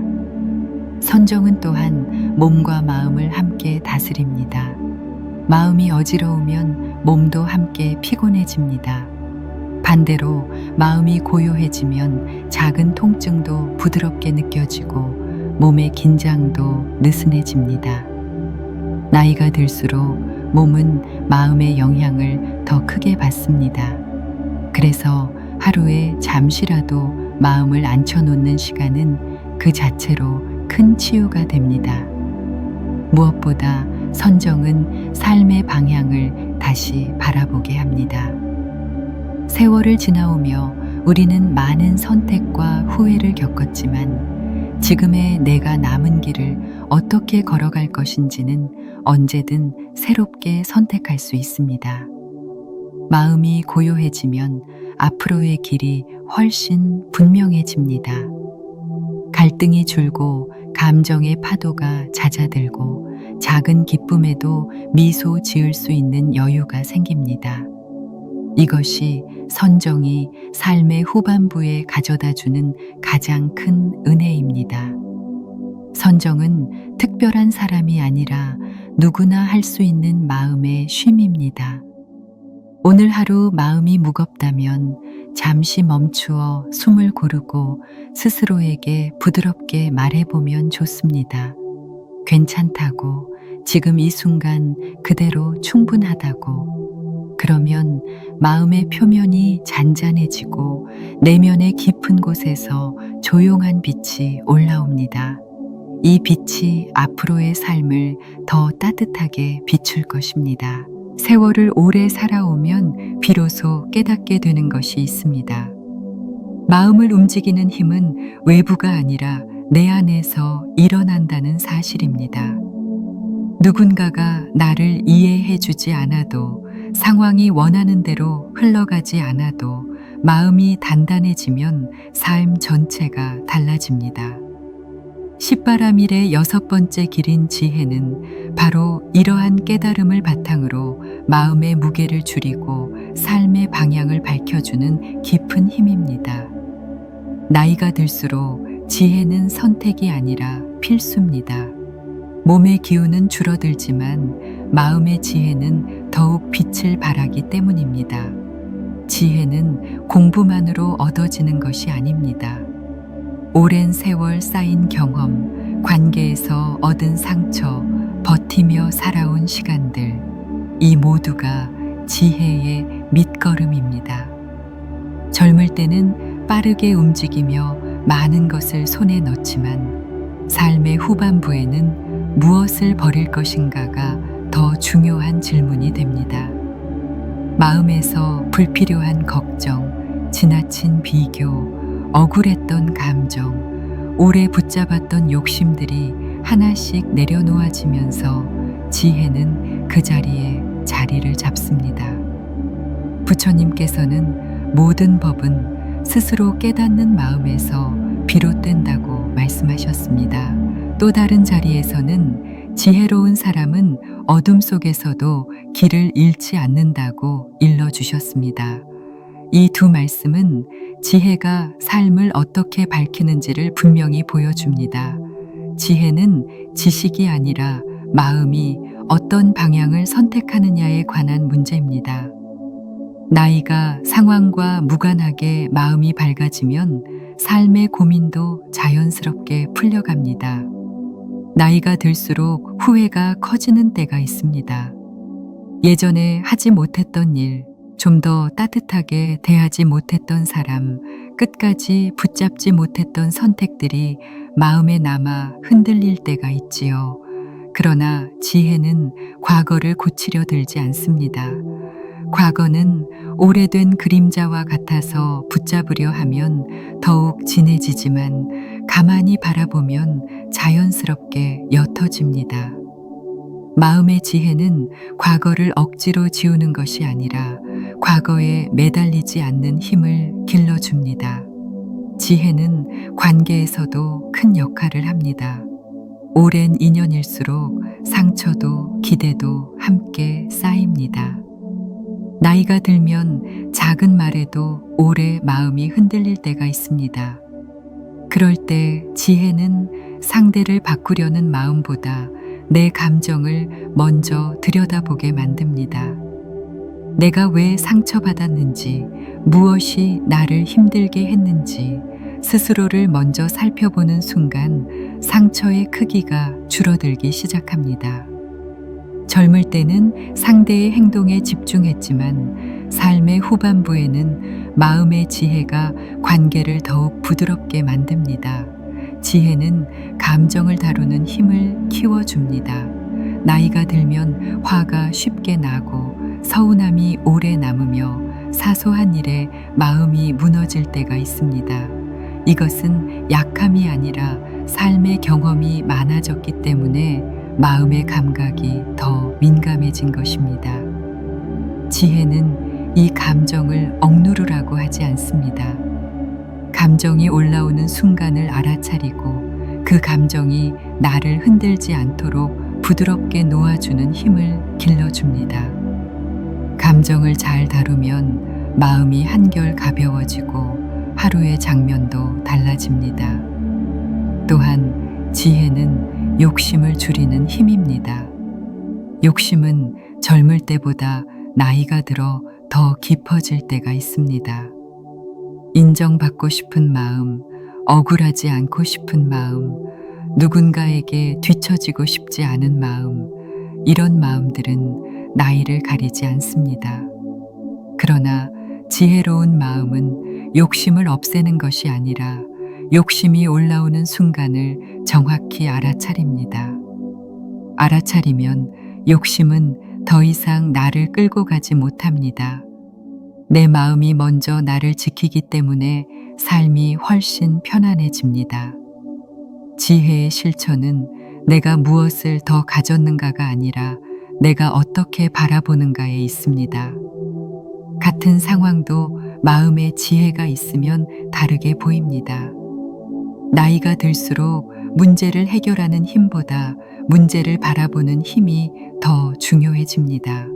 선정은 또한 몸과 마음을 함께 다스립니다. 마음이 어지러우면 몸도 함께 피곤해집니다. 반대로 마음이 고요해지면 작은 통증도 부드럽게 느껴지고 몸의 긴장도 느슨해집니다. 나이가 들수록 몸은 마음의 영향을 더 크게 받습니다. 그래서 하루에 잠시라도 마음을 앉혀놓는 시간은 그 자체로 큰 치유가 됩니다. 무엇보다 선정은 삶의 방향을 다시 바라보게 합니다. 세월을 지나오며 우리는 많은 선택과 후회를 겪었지만 지금의 내가 남은 길을 어떻게 걸어갈 것인지는 언제든 새롭게 선택할 수 있습니다. 마음이 고요해지면 앞으로의 길이 훨씬 분명해집니다. 갈등이 줄고 감정의 파도가 잦아들고 작은 기쁨에도 미소 지을 수 있는 여유가 생깁니다. 이것이 선정이 삶의 후반부에 가져다주는 가장 큰 은혜입니다. 선정은 특별한 사람이 아니라 누구나 할 수 있는 마음의 쉼입니다. 오늘 하루 마음이 무겁다면 잠시 멈추어 숨을 고르고 스스로에게 부드럽게 말해보면 좋습니다. 괜찮다고, 지금 이 순간 그대로 충분하다고. 그러면 마음의 표면이 잔잔해지고 내면의 깊은 곳에서 조용한 빛이 올라옵니다. 이 빛이 앞으로의 삶을 더 따뜻하게 비출 것입니다. 세월을 오래 살아오면 비로소 깨닫게 되는 것이 있습니다. 마음을 움직이는 힘은 외부가 아니라 내 안에서 일어난다는 사실입니다. 누군가가 나를 이해해주지 않아도, 상황이 원하는 대로 흘러가지 않아도 마음이 단단해지면 삶 전체가 달라집니다. 십바라밀의 6번째 길인 지혜는 바로 이러한 깨달음을 바탕으로 마음의 무게를 줄이고 삶의 방향을 밝혀주는 깊은 힘입니다. 나이가 들수록 지혜는 선택이 아니라 필수입니다. 몸의 기운은 줄어들지만 마음의 지혜는 더욱 빛을 발하기 때문입니다. 지혜는 공부만으로 얻어지는 것이 아닙니다. 오랜 세월 쌓인 경험, 관계에서 얻은 상처, 버티며 살아온 시간들, 이 모두가 지혜의 밑거름입니다. 젊을 때는 빠르게 움직이며 많은 것을 손에 넣지만 삶의 후반부에는 무엇을 버릴 것인가가 더 중요한 질문이 됩니다. 마음에서 불필요한 걱정, 지나친 비교, 억울했던 감정, 오래 붙잡았던 욕심들이 하나씩 내려놓아지면서 지혜는 그 자리에 자리를 잡습니다. 부처님께서는 모든 법은 스스로 깨닫는 마음에서 비롯된다고 말씀하셨습니다. 또 다른 자리에서는 지혜로운 사람은 어둠 속에서도 길을 잃지 않는다고 일러주셨습니다. 이 두 말씀은 지혜가 삶을 어떻게 밝히는지를 분명히 보여줍니다. 지혜는 지식이 아니라 마음이 어떤 방향을 선택하느냐에 관한 문제입니다. 나이가 상황과 무관하게 마음이 밝아지면 삶의 고민도 자연스럽게 풀려갑니다. 나이가 들수록 후회가 커지는 때가 있습니다. 예전에 하지 못했던 일, 좀 더 따뜻하게 대하지 못했던 사람, 끝까지 붙잡지 못했던 선택들이 마음에 남아 흔들릴 때가 있지요. 그러나 지혜는 과거를 고치려 들지 않습니다. 과거는 오래된 그림자와 같아서 붙잡으려 하면 더욱 진해지지만 가만히 바라보면 자연스럽게 옅어집니다. 마음의 지혜는 과거를 억지로 지우는 것이 아니라 과거에 매달리지 않는 힘을 길러줍니다. 지혜는 관계에서도 큰 역할을 합니다. 오랜 인연일수록 상처도 기대도 함께 쌓입니다. 나이가 들면 작은 말에도 오래 마음이 흔들릴 때가 있습니다. 그럴 때 지혜는 상대를 바꾸려는 마음보다 내 감정을 먼저 들여다보게 만듭니다. 내가 왜 상처받았는지, 무엇이 나를 힘들게 했는지 스스로를 먼저 살펴보는 순간 상처의 크기가 줄어들기 시작합니다. 젊을 때는 상대의 행동에 집중했지만 삶의 후반부에는 마음의 지혜가 관계를 더욱 부드럽게 만듭니다. 지혜는 감정을 다루는 힘을 키워줍니다. 나이가 들면 화가 쉽게 나고 서운함이 오래 남으며 사소한 일에 마음이 무너질 때가 있습니다. 이것은 약함이 아니라 삶의 경험이 많아졌기 때문에 마음의 감각이 더 민감해진 것입니다. 지혜는 이 감정을 억누르라고 하지 않습니다. 감정이 올라오는 순간을 알아차리고 그 감정이 나를 흔들지 않도록 부드럽게 놓아주는 힘을 길러줍니다. 감정을 잘 다루면 마음이 한결 가벼워지고 하루의 장면도 달라집니다. 또한 지혜는 욕심을 줄이는 힘입니다. 욕심은 젊을 때보다 나이가 들어 더 깊어질 때가 있습니다. 인정받고 싶은 마음, 억울하지 않고 싶은 마음, 누군가에게 뒤처지고 싶지 않은 마음, 이런 마음들은 나이를 가리지 않습니다. 그러나 지혜로운 마음은 욕심을 없애는 것이 아니라 욕심이 올라오는 순간을 정확히 알아차립니다. 알아차리면 욕심은 더 이상 나를 끌고 가지 못합니다. 내 마음이 먼저 나를 지키기 때문에 삶이 훨씬 편안해집니다. 지혜의 실천은 내가 무엇을 더 가졌는가가 아니라 내가 어떻게 바라보는가에 있습니다. 같은 상황도 마음의 지혜가 있으면 다르게 보입니다. 나이가 들수록 문제를 해결하는 힘보다 문제를 바라보는 힘이 더 중요해집니다.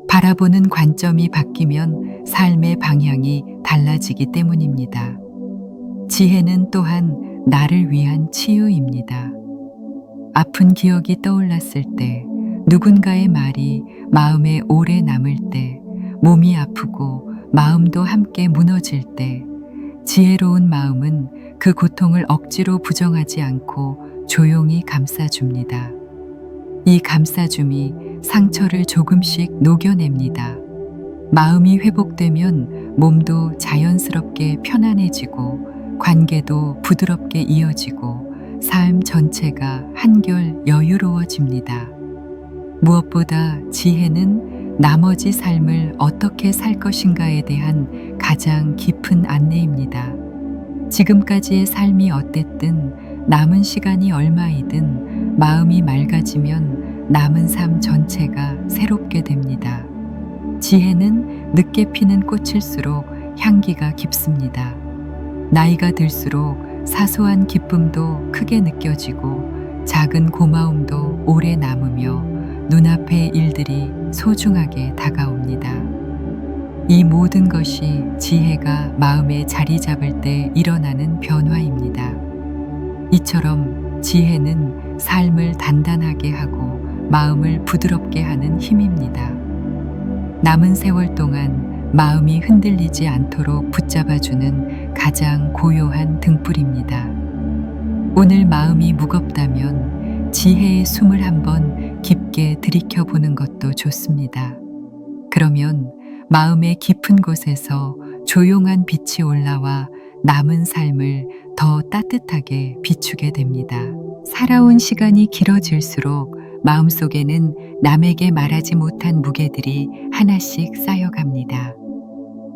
바라보는 관점이 바뀌면 삶의 방향이 달라지기 때문입니다. 지혜는 또한 나를 위한 치유입니다. 아픈 기억이 떠올랐을 때, 누군가의 말이 마음에 오래 남을 때, 몸이 아프고 마음도 함께 무너질 때, 지혜로운 마음은 그 고통을 억지로 부정하지 않고 조용히 감싸줍니다. 이 감싸줌이 상처를 조금씩 녹여냅니다. 마음이 회복되면 몸도 자연스럽게 편안해지고 관계도 부드럽게 이어지고 삶 전체가 한결 여유로워집니다. 무엇보다 지혜는 나머지 삶을 어떻게 살 것인가에 대한 가장 깊은 안내입니다. 지금까지의 삶이 어땠든 남은 시간이 얼마이든 마음이 맑아지면 남은 삶 전체가 새롭게 됩니다. 지혜는 늦게 피는 꽃일수록 향기가 깊습니다. 나이가 들수록 사소한 기쁨도 크게 느껴지고 작은 고마움도 오래 남으며 눈앞의 일들이 소중하게 다가옵니다. 이 모든 것이 지혜가 마음에 자리 잡을 때 일어나는 변화입니다. 이처럼 지혜는 삶을 단단하게 하고 마음을 부드럽게 하는 힘입니다. 남은 세월 동안 마음이 흔들리지 않도록 붙잡아주는 가장 고요한 등불입니다. 오늘 마음이 무겁다면 지혜의 숨을 한번 깊게 들이켜보는 것도 좋습니다. 그러면 마음의 깊은 곳에서 조용한 빛이 올라와 남은 삶을 더 따뜻하게 비추게 됩니다. 살아온 시간이 길어질수록 마음속에는 남에게 말하지 못한 무게들이 하나씩 쌓여갑니다.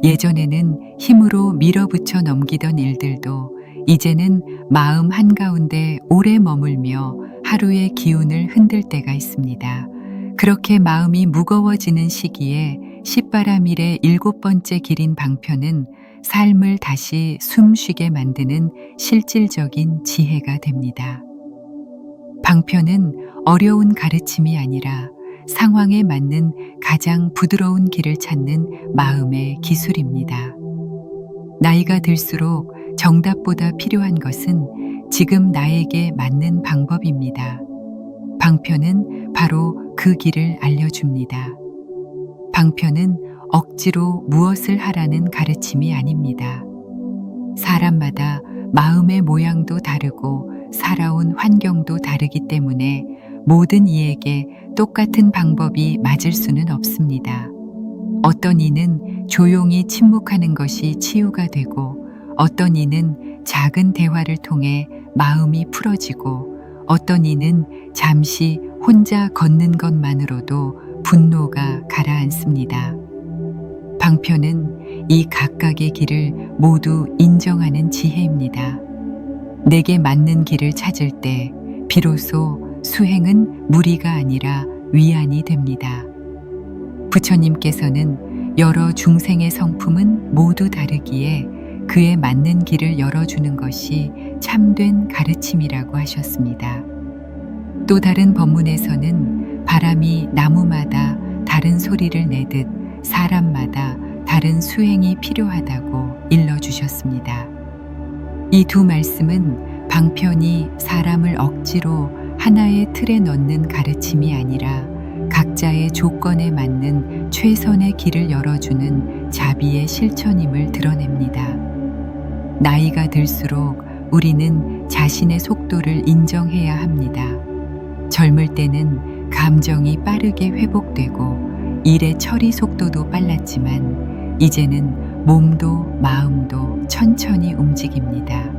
예전에는 힘으로 밀어붙여 넘기던 일들도 이제는 마음 한가운데 오래 머물며 하루의 기운을 흔들 때가 있습니다. 그렇게 마음이 무거워지는 시기에 십바라밀의 7번째 길인 방편은 삶을 다시 숨쉬게 만드는 실질적인 지혜가 됩니다. 방편은 어려운 가르침이 아니라 상황에 맞는 가장 부드러운 길을 찾는 마음의 기술입니다. 나이가 들수록 정답보다 필요한 것은 지금 나에게 맞는 방법입니다. 방편은 바로 그 길을 알려줍니다. 방편은 억지로 무엇을 하라는 가르침이 아닙니다. 사람마다 마음의 모양도 다르고 살아온 환경도 다르기 때문에 모든 이에게 똑같은 방법이 맞을 수는 없습니다. 어떤 이는 조용히 침묵하는 것이 치유가 되고, 어떤 이는 작은 대화를 통해 마음이 풀어지고, 어떤 이는 잠시 혼자 걷는 것만으로도 분노가 가라앉습니다. 방편은 이 각각의 길을 모두 인정하는 지혜입니다. 내게 맞는 길을 찾을 때 비로소 수행은 무리가 아니라 위안이 됩니다. 부처님께서는 여러 중생의 성품은 모두 다르기에 그에 맞는 길을 열어주는 것이 참된 가르침이라고 하셨습니다. 또 다른 법문에서는 바람이 나무마다 다른 소리를 내듯 사람마다 다른 수행이 필요하다고 일러주셨습니다. 이 두 말씀은 방편이 사람을 억지로 하나의 틀에 넣는 가르침이 아니라 각자의 조건에 맞는 최선의 길을 열어주는 자비의 실천임을 드러냅니다. 나이가 들수록 우리는 자신의 속도를 인정해야 합니다. 젊을 때는 감정이 빠르게 회복되고 일의 처리 속도도 빨랐지만 이제는 몸도 마음도 천천히 움직입니다.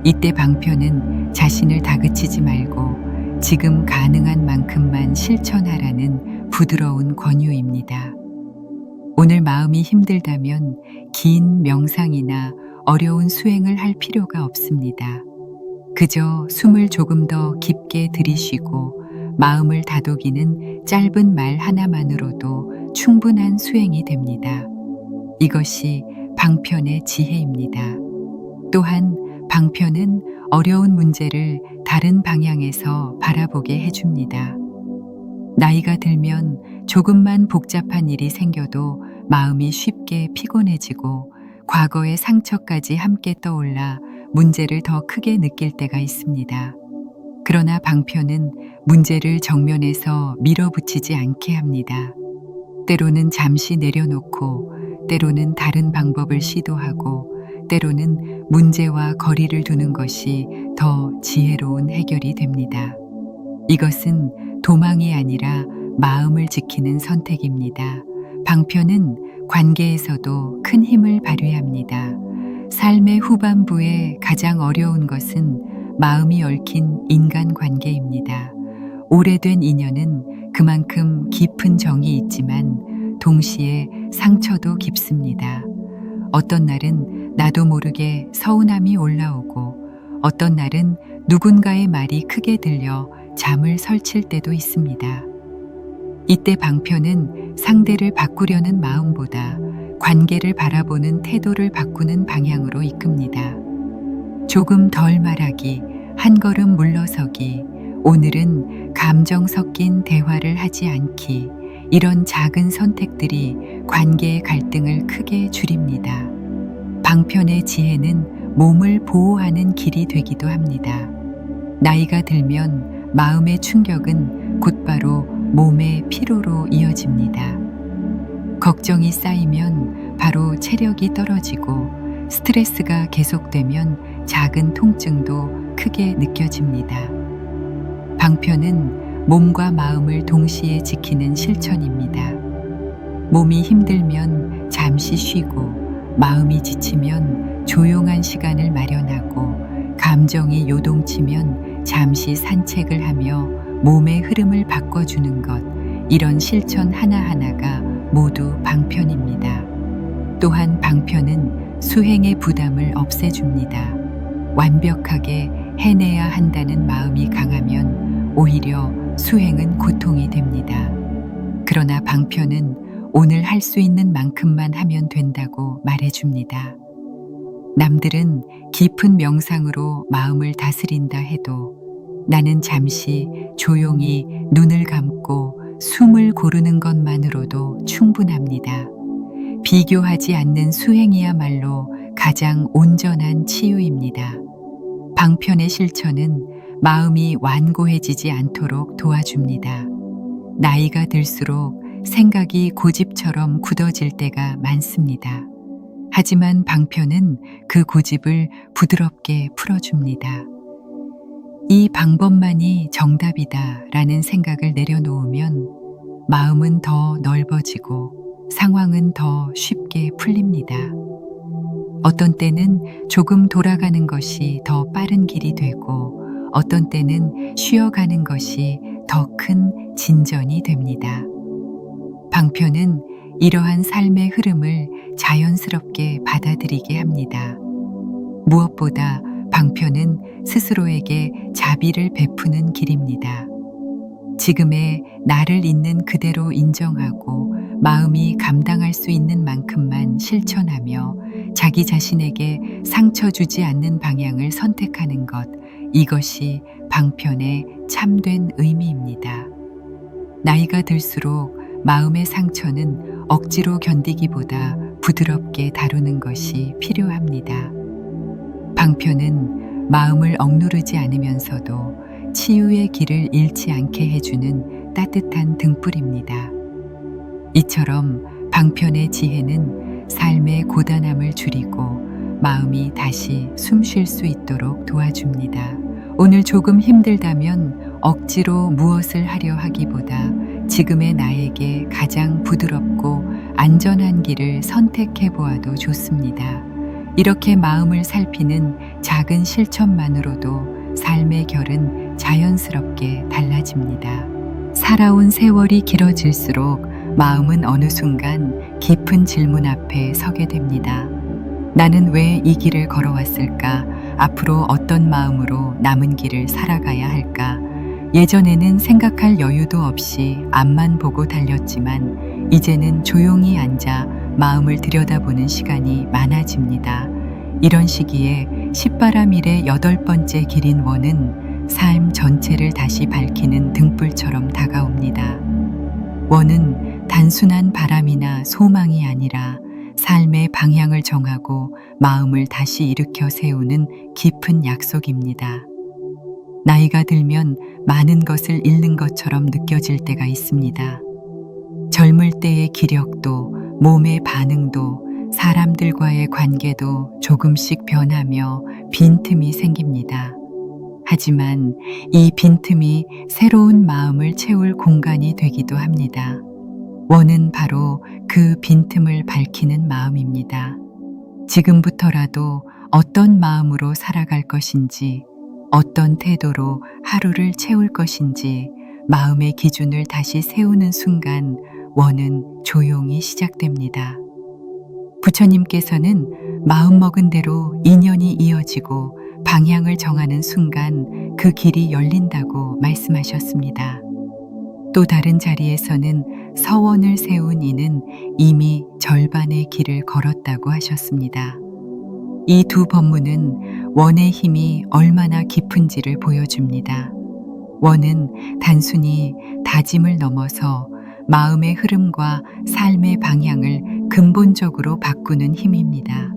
이때 방편은 자신을 다그치지 말고 지금 가능한 만큼만 실천하라는 부드러운 권유입니다. 오늘 마음이 힘들다면 긴 명상이나 어려운 수행을 할 필요가 없습니다. 그저 숨을 조금 더 깊게 들이쉬고 마음을 다독이는 짧은 말 하나만으로도 충분한 수행이 됩니다. 이것이 방편의 지혜입니다. 또한 방편은 어려운 문제를 다른 방향에서 바라보게 해줍니다. 나이가 들면 조금만 복잡한 일이 생겨도 마음이 쉽게 피곤해지고 과거의 상처까지 함께 떠올라 문제를 더 크게 느낄 때가 있습니다. 그러나 방편은 문제를 정면에서 밀어붙이지 않게 합니다. 때로는 잠시 내려놓고, 때로는 다른 방법을 시도하고, 때로는 문제와 거리를 두는 것이 더 지혜로운 해결이 됩니다. 이것은 도망이 아니라 마음을 지키는 선택입니다. 방편은 관계에서도 큰 힘을 발휘합니다. 삶의 후반부에 가장 어려운 것은 마음이 얽힌 인간관계입니다. 오래된 인연은 그만큼 깊은 정이 있지만 동시에 상처도 깊습니다. 어떤 날은 나도 모르게 서운함이 올라오고 어떤 날은 누군가의 말이 크게 들려 잠을 설칠 때도 있습니다. 이때 방편은 상대를 바꾸려는 마음보다 관계를 바라보는 태도를 바꾸는 방향으로 이끕니다. 조금 덜 말하기, 한 걸음 물러서기, 오늘은 감정 섞인 대화를 하지 않기, 이런 작은 선택들이 관계의 갈등을 크게 줄입니다. 방편의 지혜는 몸을 보호하는 길이 되기도 합니다. 나이가 들면 마음의 충격은 곧바로 몸의 피로로 이어집니다. 걱정이 쌓이면 바로 체력이 떨어지고 스트레스가 계속되면 작은 통증도 크게 느껴집니다. 방편은 몸과 마음을 동시에 지키는 실천입니다. 몸이 힘들면 잠시 쉬고 마음이 지치면 조용한 시간을 마련하고 감정이 요동치면 잠시 산책을 하며 몸의 흐름을 바꿔주는 것, 이런 실천 하나하나가 모두 방편입니다. 또한 방편은 수행의 부담을 없애줍니다. 완벽하게 해내야 한다는 마음이 강하면 오히려 수행은 고통이 됩니다. 그러나 방편은 오늘 할 수 있는 만큼만 하면 된다고 말해줍니다. 남들은 깊은 명상으로 마음을 다스린다 해도 나는 잠시 조용히 눈을 감고 숨을 고르는 것만으로도 충분합니다. 비교하지 않는 수행이야말로 가장 온전한 치유입니다. 방편의 실천은 마음이 완고해지지 않도록 도와줍니다. 나이가 들수록 생각이 고집처럼 굳어질 때가 많습니다. 하지만 방편은 그 고집을 부드럽게 풀어줍니다. 이 방법만이 정답이다라는 생각을 내려놓으면 마음은 더 넓어지고 상황은 더 쉽게 풀립니다. 어떤 때는 조금 돌아가는 것이 더 빠른 길이 되고 어떤 때는 쉬어가는 것이 더 큰 진전이 됩니다. 방편은 이러한 삶의 흐름을 자연스럽게 받아들이게 합니다. 무엇보다 방편은 스스로에게 자비를 베푸는 길입니다. 지금의 나를 있는 그대로 인정하고 마음이 감당할 수 있는 만큼만 실천하며 자기 자신에게 상처 주지 않는 방향을 선택하는 것, 이것이 방편의 참된 의미입니다. 나이가 들수록 마음의 상처는 억지로 견디기보다 부드럽게 다루는 것이 필요합니다. 방편은 마음을 억누르지 않으면서도 치유의 길을 잃지 않게 해주는 따뜻한 등불입니다. 이처럼 방편의 지혜는 삶의 고단함을 줄이고 마음이 다시 숨 쉴 수 있도록 도와줍니다. 오늘 조금 힘들다면 억지로 무엇을 하려 하기보다 지금의 나에게 가장 부드럽고 안전한 길을 선택해 보아도 좋습니다. 이렇게 마음을 살피는 작은 실천만으로도 삶의 결은 자연스럽게 달라집니다. 살아온 세월이 길어질수록 마음은 어느 순간 깊은 질문 앞에 서게 됩니다. 나는 왜 이 길을 걸어왔을까? 앞으로 어떤 마음으로 남은 길을 살아가야 할까? 예전에는 생각할 여유도 없이 앞만 보고 달렸지만 이제는 조용히 앉아 마음을 들여다보는 시간이 많아집니다. 이런 시기에 십바람 일의 8번째 길인 원은 삶 전체를 다시 밝히는 등불처럼 다가옵니다. 원은 단순한 바람이나 소망이 아니라 삶의 방향을 정하고 마음을 다시 일으켜 세우는 깊은 약속입니다. 나이가 들면 많은 것을 잃는 것처럼 느껴질 때가 있습니다. 젊을 때의 기력도, 몸의 반응도, 사람들과의 관계도 조금씩 변하며 빈틈이 생깁니다. 하지만 이 빈틈이 새로운 마음을 채울 공간이 되기도 합니다. 원은 바로 그 빈틈을 밝히는 마음입니다. 지금부터라도 어떤 마음으로 살아갈 것인지, 어떤 태도로 하루를 채울 것인지 마음의 기준을 다시 세우는 순간 원은 조용히 시작됩니다. 부처님께서는 마음먹은 대로 인연이 이어지고 방향을 정하는 순간 그 길이 열린다고 말씀하셨습니다. 또 다른 자리에서는 서원을 세운 이는 이미 절반의 길을 걸었다고 하셨습니다. 이 두 법문은 원의 힘이 얼마나 깊은지를 보여줍니다. 원은 단순히 다짐을 넘어서 마음의 흐름과 삶의 방향을 근본적으로 바꾸는 힘입니다.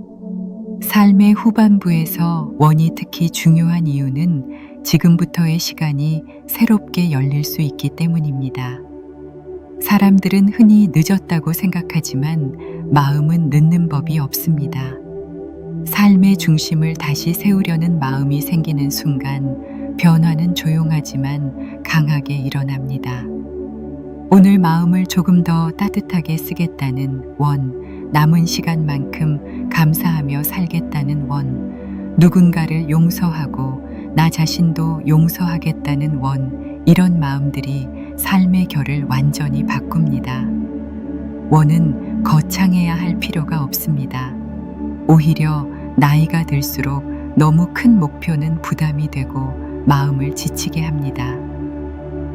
삶의 후반부에서 원이 특히 중요한 이유는 지금부터의 시간이 새롭게 열릴 수 있기 때문입니다. 사람들은 흔히 늦었다고 생각하지만 마음은 늦는 법이 없습니다. 삶의 중심을 다시 세우려는 마음이 생기는 순간 변화는 조용하지만 강하게 일어납니다. 오늘 마음을 조금 더 따뜻하게 쓰겠다는 원, 남은 시간만큼 감사하며 살겠다는 원, 누군가를 용서하고 나 자신도 용서하겠다는 원, 이런 마음들이 삶의 결을 완전히 바꿉니다. 원은 거창해야 할 필요가 없습니다. 오히려 나이가 들수록 너무 큰 목표는 부담이 되고 마음을 지치게 합니다.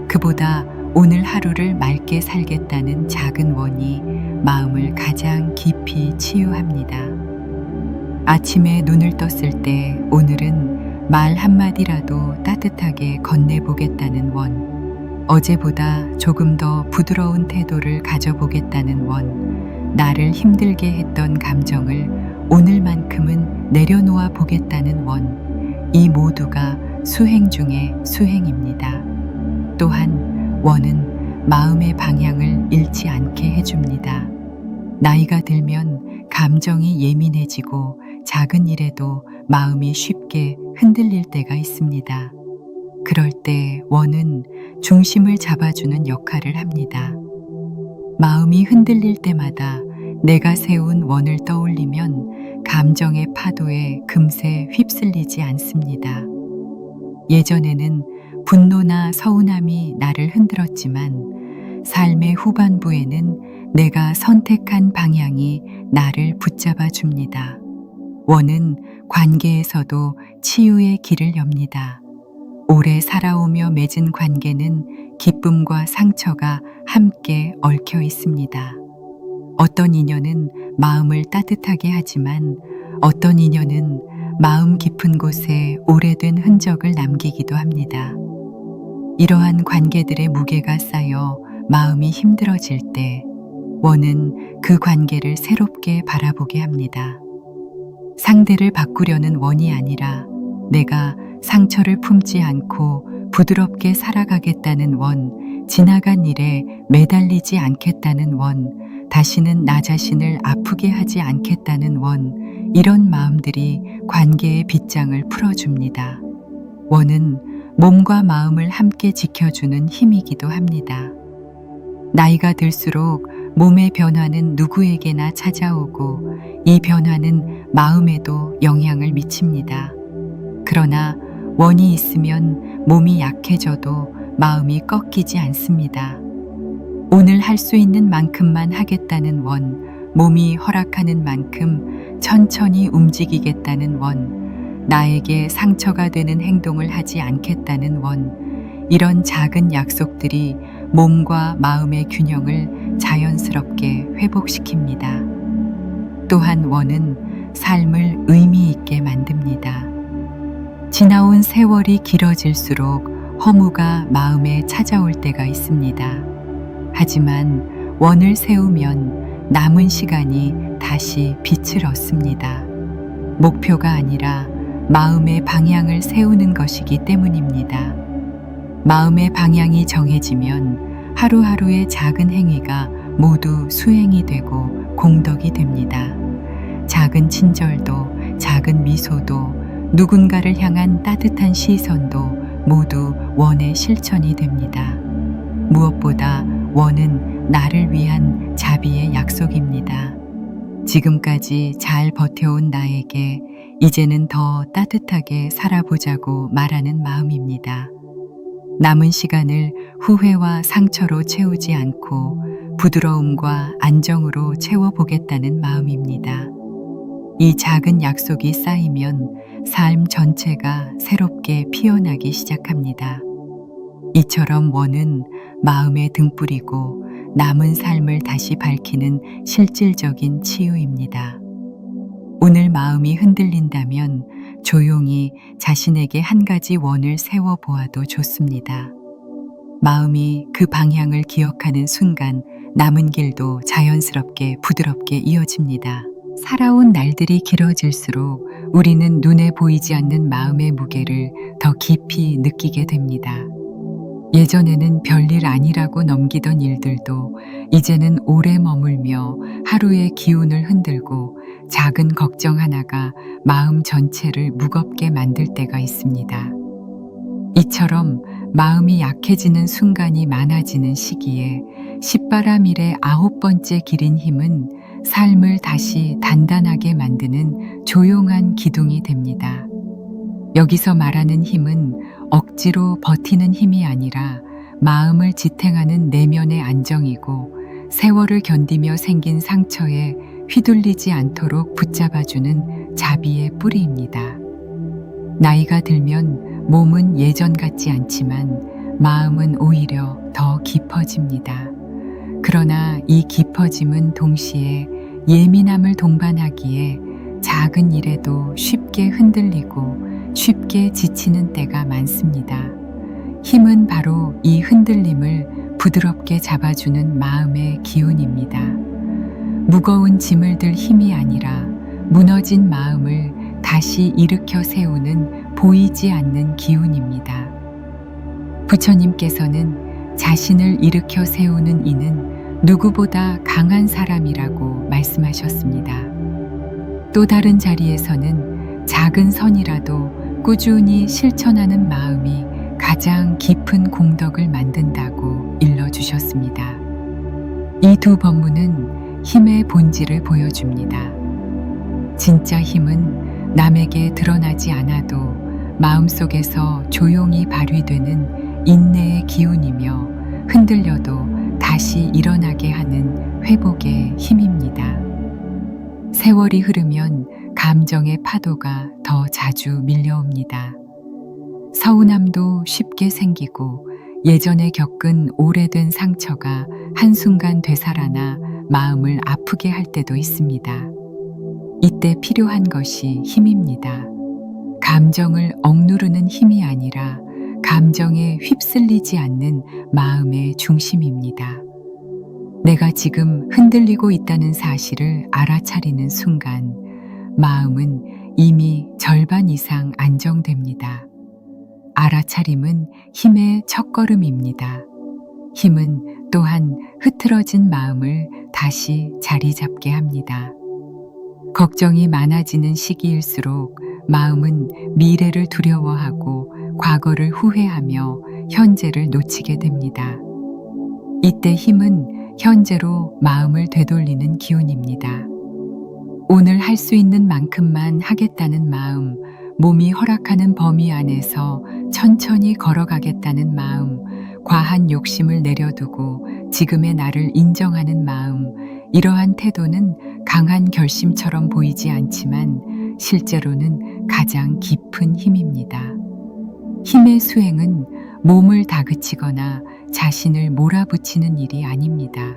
그보다 오늘 하루를 맑게 살겠다는 작은 원이 마음을 가장 깊이 치유합니다. 아침에 눈을 떴을 때 오늘은 말 한마디라도 따뜻하게 건네보겠다는 원, 어제보다 조금 더 부드러운 태도를 가져보겠다는 원, 나를 힘들게 했던 감정을 오늘만큼은 내려놓아 보겠다는 원, 이 모두가 수행 중의 수행입니다. 또한 원은 마음의 방향을 잃지 않게 해줍니다. 나이가 들면 감정이 예민해지고 작은 일에도 마음이 쉽게 흔들릴 때가 있습니다. 그럴 때 원은 중심을 잡아주는 역할을 합니다. 마음이 흔들릴 때마다 내가 세운 원을 떠올리면 감정의 파도에 금세 휩쓸리지 않습니다. 예전에는 분노나 서운함이 나를 흔들었지만 삶의 후반부에는 내가 선택한 방향이 나를 붙잡아 줍니다. 원은 관계에서도 치유의 길을 엽니다. 오래 살아오며 맺은 관계는 기쁨과 상처가 함께 얽혀 있습니다. 어떤 인연은 마음을 따뜻하게 하지만 어떤 인연은 마음 깊은 곳에 오래된 흔적을 남기기도 합니다. 이러한 관계들의 무게가 쌓여 마음이 힘들어질 때 원은 그 관계를 새롭게 바라보게 합니다. 상대를 바꾸려는 원이 아니라 내가 상처를 품지 않고 부드럽게 살아가겠다는 원, 지나간 일에 매달리지 않겠다는 원, 다시는 나 자신을 아프게 하지 않겠다는 원, 이런 마음들이 관계의 빗장을 풀어줍니다. 원은 몸과 마음을 함께 지켜주는 힘이기도 합니다. 나이가 들수록 몸의 변화는 누구에게나 찾아오고 이 변화는 마음에도 영향을 미칩니다. 그러나 원이 있으면 몸이 약해져도 마음이 꺾이지 않습니다. 오늘 할 수 있는 만큼만 하겠다는 원, 몸이 허락하는 만큼 천천히 움직이겠다는 원, 나에게 상처가 되는 행동을 하지 않겠다는 원, 이런 작은 약속들이 몸과 마음의 균형을 자연스럽게 회복시킵니다. 또한 원은 삶을 의미 있게 만듭니다. 지나온 세월이 길어질수록 허무가 마음에 찾아올 때가 있습니다. 하지만 원을 세우면 남은 시간이 다시 빛을 얻습니다. 목표가 아니라 마음의 방향을 세우는 것이기 때문입니다. 마음의 방향이 정해지면 하루하루의 작은 행위가 모두 수행이 되고 공덕이 됩니다. 작은 친절도, 작은 미소도, 누군가를 향한 따뜻한 시선도 모두 원의 실천이 됩니다. 무엇보다 원은 나를 위한 자비의 약속입니다. 지금까지 잘 버텨온 나에게 이제는 더 따뜻하게 살아보자고 말하는 마음입니다. 남은 시간을 후회와 상처로 채우지 않고 부드러움과 안정으로 채워보겠다는 마음입니다. 이 작은 약속이 쌓이면 삶 전체가 새롭게 피어나기 시작합니다. 이처럼 원은 마음의 등불이고 남은 삶을 다시 밝히는 실질적인 치유입니다. 오늘 마음이 흔들린다면 조용히 자신에게 한 가지 원을 세워보아도 좋습니다. 마음이 그 방향을 기억하는 순간 남은 길도 자연스럽게 부드럽게 이어집니다. 살아온 날들이 길어질수록 우리는 눈에 보이지 않는 마음의 무게를 더 깊이 느끼게 됩니다. 예전에는 별일 아니라고 넘기던 일들도 이제는 오래 머물며 하루의 기운을 흔들고 작은 걱정 하나가 마음 전체를 무겁게 만들 때가 있습니다. 이처럼 마음이 약해지는 순간이 많아지는 시기에 십바람 일의 9번째 기린 힘은 삶을 다시 단단하게 만드는 조용한 기둥이 됩니다. 여기서 말하는 힘은 억지로 버티는 힘이 아니라 마음을 지탱하는 내면의 안정이고 세월을 견디며 생긴 상처에 휘둘리지 않도록 붙잡아주는 자비의 뿌리입니다. 나이가 들면 몸은 예전 같지 않지만 마음은 오히려 더 깊어집니다. 그러나 이 깊어짐은 동시에 예민함을 동반하기에 작은 일에도 쉽게 흔들리고 쉽게 지치는 때가 많습니다. 힘은 바로 이 흔들림을 부드럽게 잡아주는 마음의 기운입니다. 무거운 짐을 들 힘이 아니라 무너진 마음을 다시 일으켜 세우는 보이지 않는 기운입니다. 부처님께서는 자신을 일으켜 세우는 이는 누구보다 강한 사람이라고 말씀하셨습니다. 또 다른 자리에서는 작은 선이라도 꾸준히 실천하는 마음이 가장 깊은 공덕을 만든다고 일러주셨습니다. 이 두 법문은 힘의 본질을 보여줍니다. 진짜 힘은 남에게 드러나지 않아도 마음속에서 조용히 발휘되는 인내의 기운이며 흔들려도 다시 일어나게 하는 회복의 힘입니다. 세월이 흐르면 감정의 파도가 더 자주 밀려옵니다. 서운함도 쉽게 생기고 예전에 겪은 오래된 상처가 한순간 되살아나 마음을 아프게 할 때도 있습니다. 이때 필요한 것이 힘입니다. 감정을 억누르는 힘이 아니라 감정에 휩쓸리지 않는 마음의 중심입니다. 내가 지금 흔들리고 있다는 사실을 알아차리는 순간 마음은 이미 절반 이상 안정됩니다. 알아차림은 힘의 첫걸음입니다. 힘은 또한 흐트러진 마음을 다시 자리 잡게 합니다. 걱정이 많아지는 시기일수록 마음은 미래를 두려워하고 과거를 후회하며 현재를 놓치게 됩니다. 이때 힘은 현재로 마음을 되돌리는 기운입니다. 오늘 할 수 있는 만큼만 하겠다는 마음, 몸이 허락하는 범위 안에서 천천히 걸어가겠다는 마음, 과한 욕심을 내려두고 지금의 나를 인정하는 마음, 이러한 태도는 강한 결심처럼 보이지 않지만 실제로는 가장 깊은 힘입니다. 힘의 수행은 몸을 다그치거나 자신을 몰아붙이는 일이 아닙니다.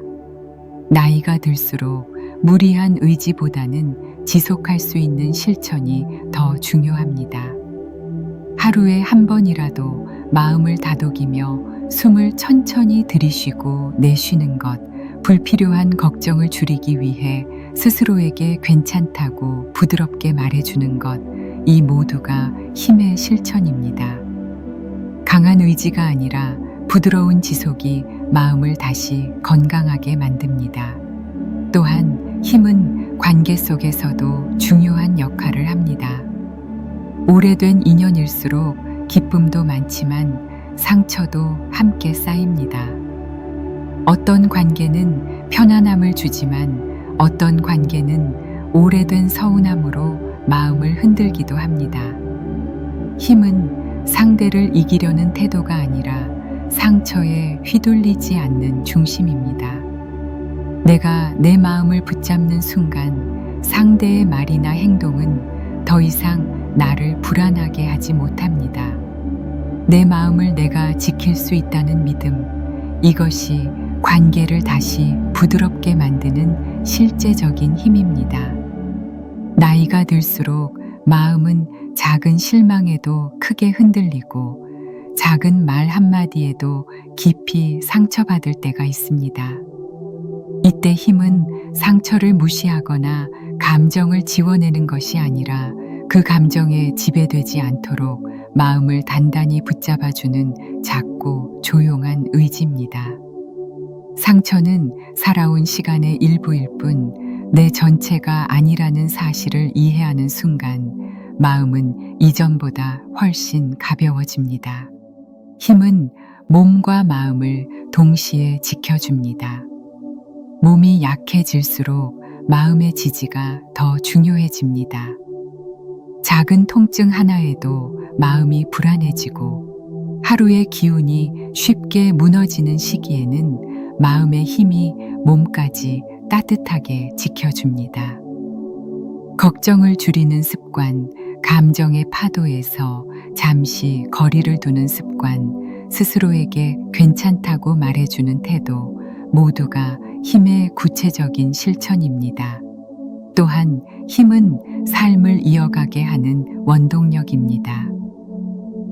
나이가 들수록 무리한 의지보다는 지속할 수 있는 실천이 더 중요합니다. 하루에 한 번이라도 마음을 다독이며 숨을 천천히 들이쉬고 내쉬는 것, 불필요한 걱정을 줄이기 위해 스스로에게 괜찮다고 부드럽게 말해주는 것, 이 모두가 힘의 실천입니다. 강한 의지가 아니라 부드러운 지속이 마음을 다시 건강하게 만듭니다. 또한 힘은 관계 속에서도 중요한 역할을 합니다. 오래된 인연일수록 기쁨도 많지만 상처도 함께 쌓입니다. 어떤 관계는 편안함을 주지만 어떤 관계는 오래된 서운함으로 마음을 흔들기도 합니다. 힘은 상대를 이기려는 태도가 아니라 상처에 휘둘리지 않는 중심입니다. 내가 내 마음을 붙잡는 순간 상대의 말이나 행동은 더 이상 나를 불안하게 하지 못합니다. 내 마음을 내가 지킬 수 있다는 믿음, 이것이 관계를 다시 부드럽게 만드는 실제적인 힘입니다. 나이가 들수록 마음은 작은 실망에도 크게 흔들리고 작은 말 한마디에도 깊이 상처받을 때가 있습니다. 이때 힘은 상처를 무시하거나 감정을 지워내는 것이 아니라 그 감정에 지배되지 않도록 마음을 단단히 붙잡아주는 작고 조용한 의지입니다. 상처는 살아온 시간의 일부일 뿐 내 전체가 아니라는 사실을 이해하는 순간 마음은 이전보다 훨씬 가벼워집니다. 힘은 몸과 마음을 동시에 지켜줍니다. 몸이 약해질수록 마음의 지지가 더 중요해집니다. 작은 통증 하나에도 마음이 불안해지고 하루의 기운이 쉽게 무너지는 시기에는 마음의 힘이 몸까지 따뜻하게 지켜줍니다. 걱정을 줄이는 습관, 감정의 파도에서 잠시 거리를 두는 습관, 스스로에게 괜찮다고 말해주는 태도, 모두가 힘의 구체적인 실천입니다. 또한 힘은 삶을 이어가게 하는 원동력입니다.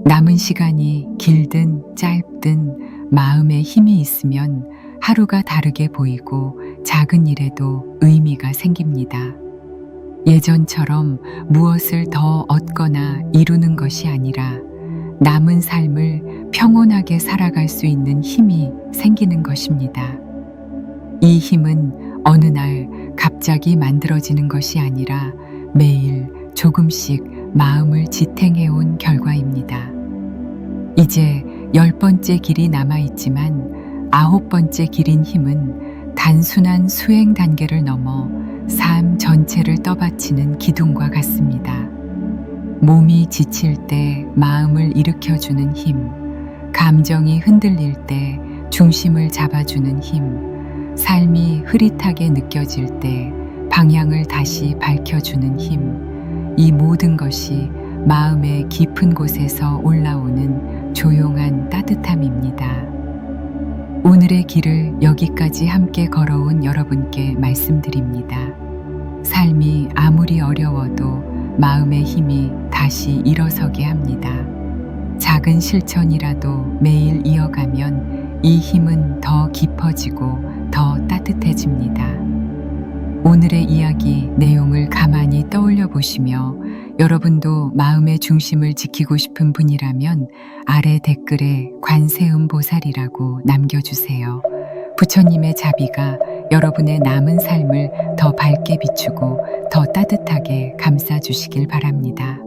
남은 시간이 길든 짧든 마음에 힘이 있으면 하루가 다르게 보이고 작은 일에도 의미가 생깁니다. 예전처럼 무엇을 더 얻거나 이루는 것이 아니라 남은 삶을 평온하게 살아갈 수 있는 힘이 생기는 것입니다. 이 힘은 어느 날 갑자기 만들어지는 것이 아니라 매일 조금씩 마음을 지탱해온 결과입니다. 이제 10번째 길이 남아있지만 9번째 길인 힘은 단순한 수행 단계를 넘어 삶 전체를 떠받치는 기둥과 같습니다. 몸이 지칠 때 마음을 일으켜주는 힘, 감정이 흔들릴 때 중심을 잡아주는 힘, 삶이 흐릿하게 느껴질 때 방향을 다시 밝혀주는 힘, 이 모든 것이 마음의 깊은 곳에서 올라오는 조용한 따뜻함입니다. 오늘의 길을 여기까지 함께 걸어온 여러분께 말씀드립니다. 삶이 아무리 어려워도 마음의 힘이 다시 일어서게 합니다. 작은 실천이라도 매일 이어가면 이 힘은 더 깊어지고 더 따뜻해집니다. 오늘의 이야기 내용을 가만히 떠올려 보시며 여러분도 마음의 중심을 지키고 싶은 분이라면 아래 댓글에 관세음보살이라고 남겨주세요. 부처님의 자비가 여러분의 남은 삶을 더 밝게 비추고 더 따뜻하게 감싸주시길 바랍니다.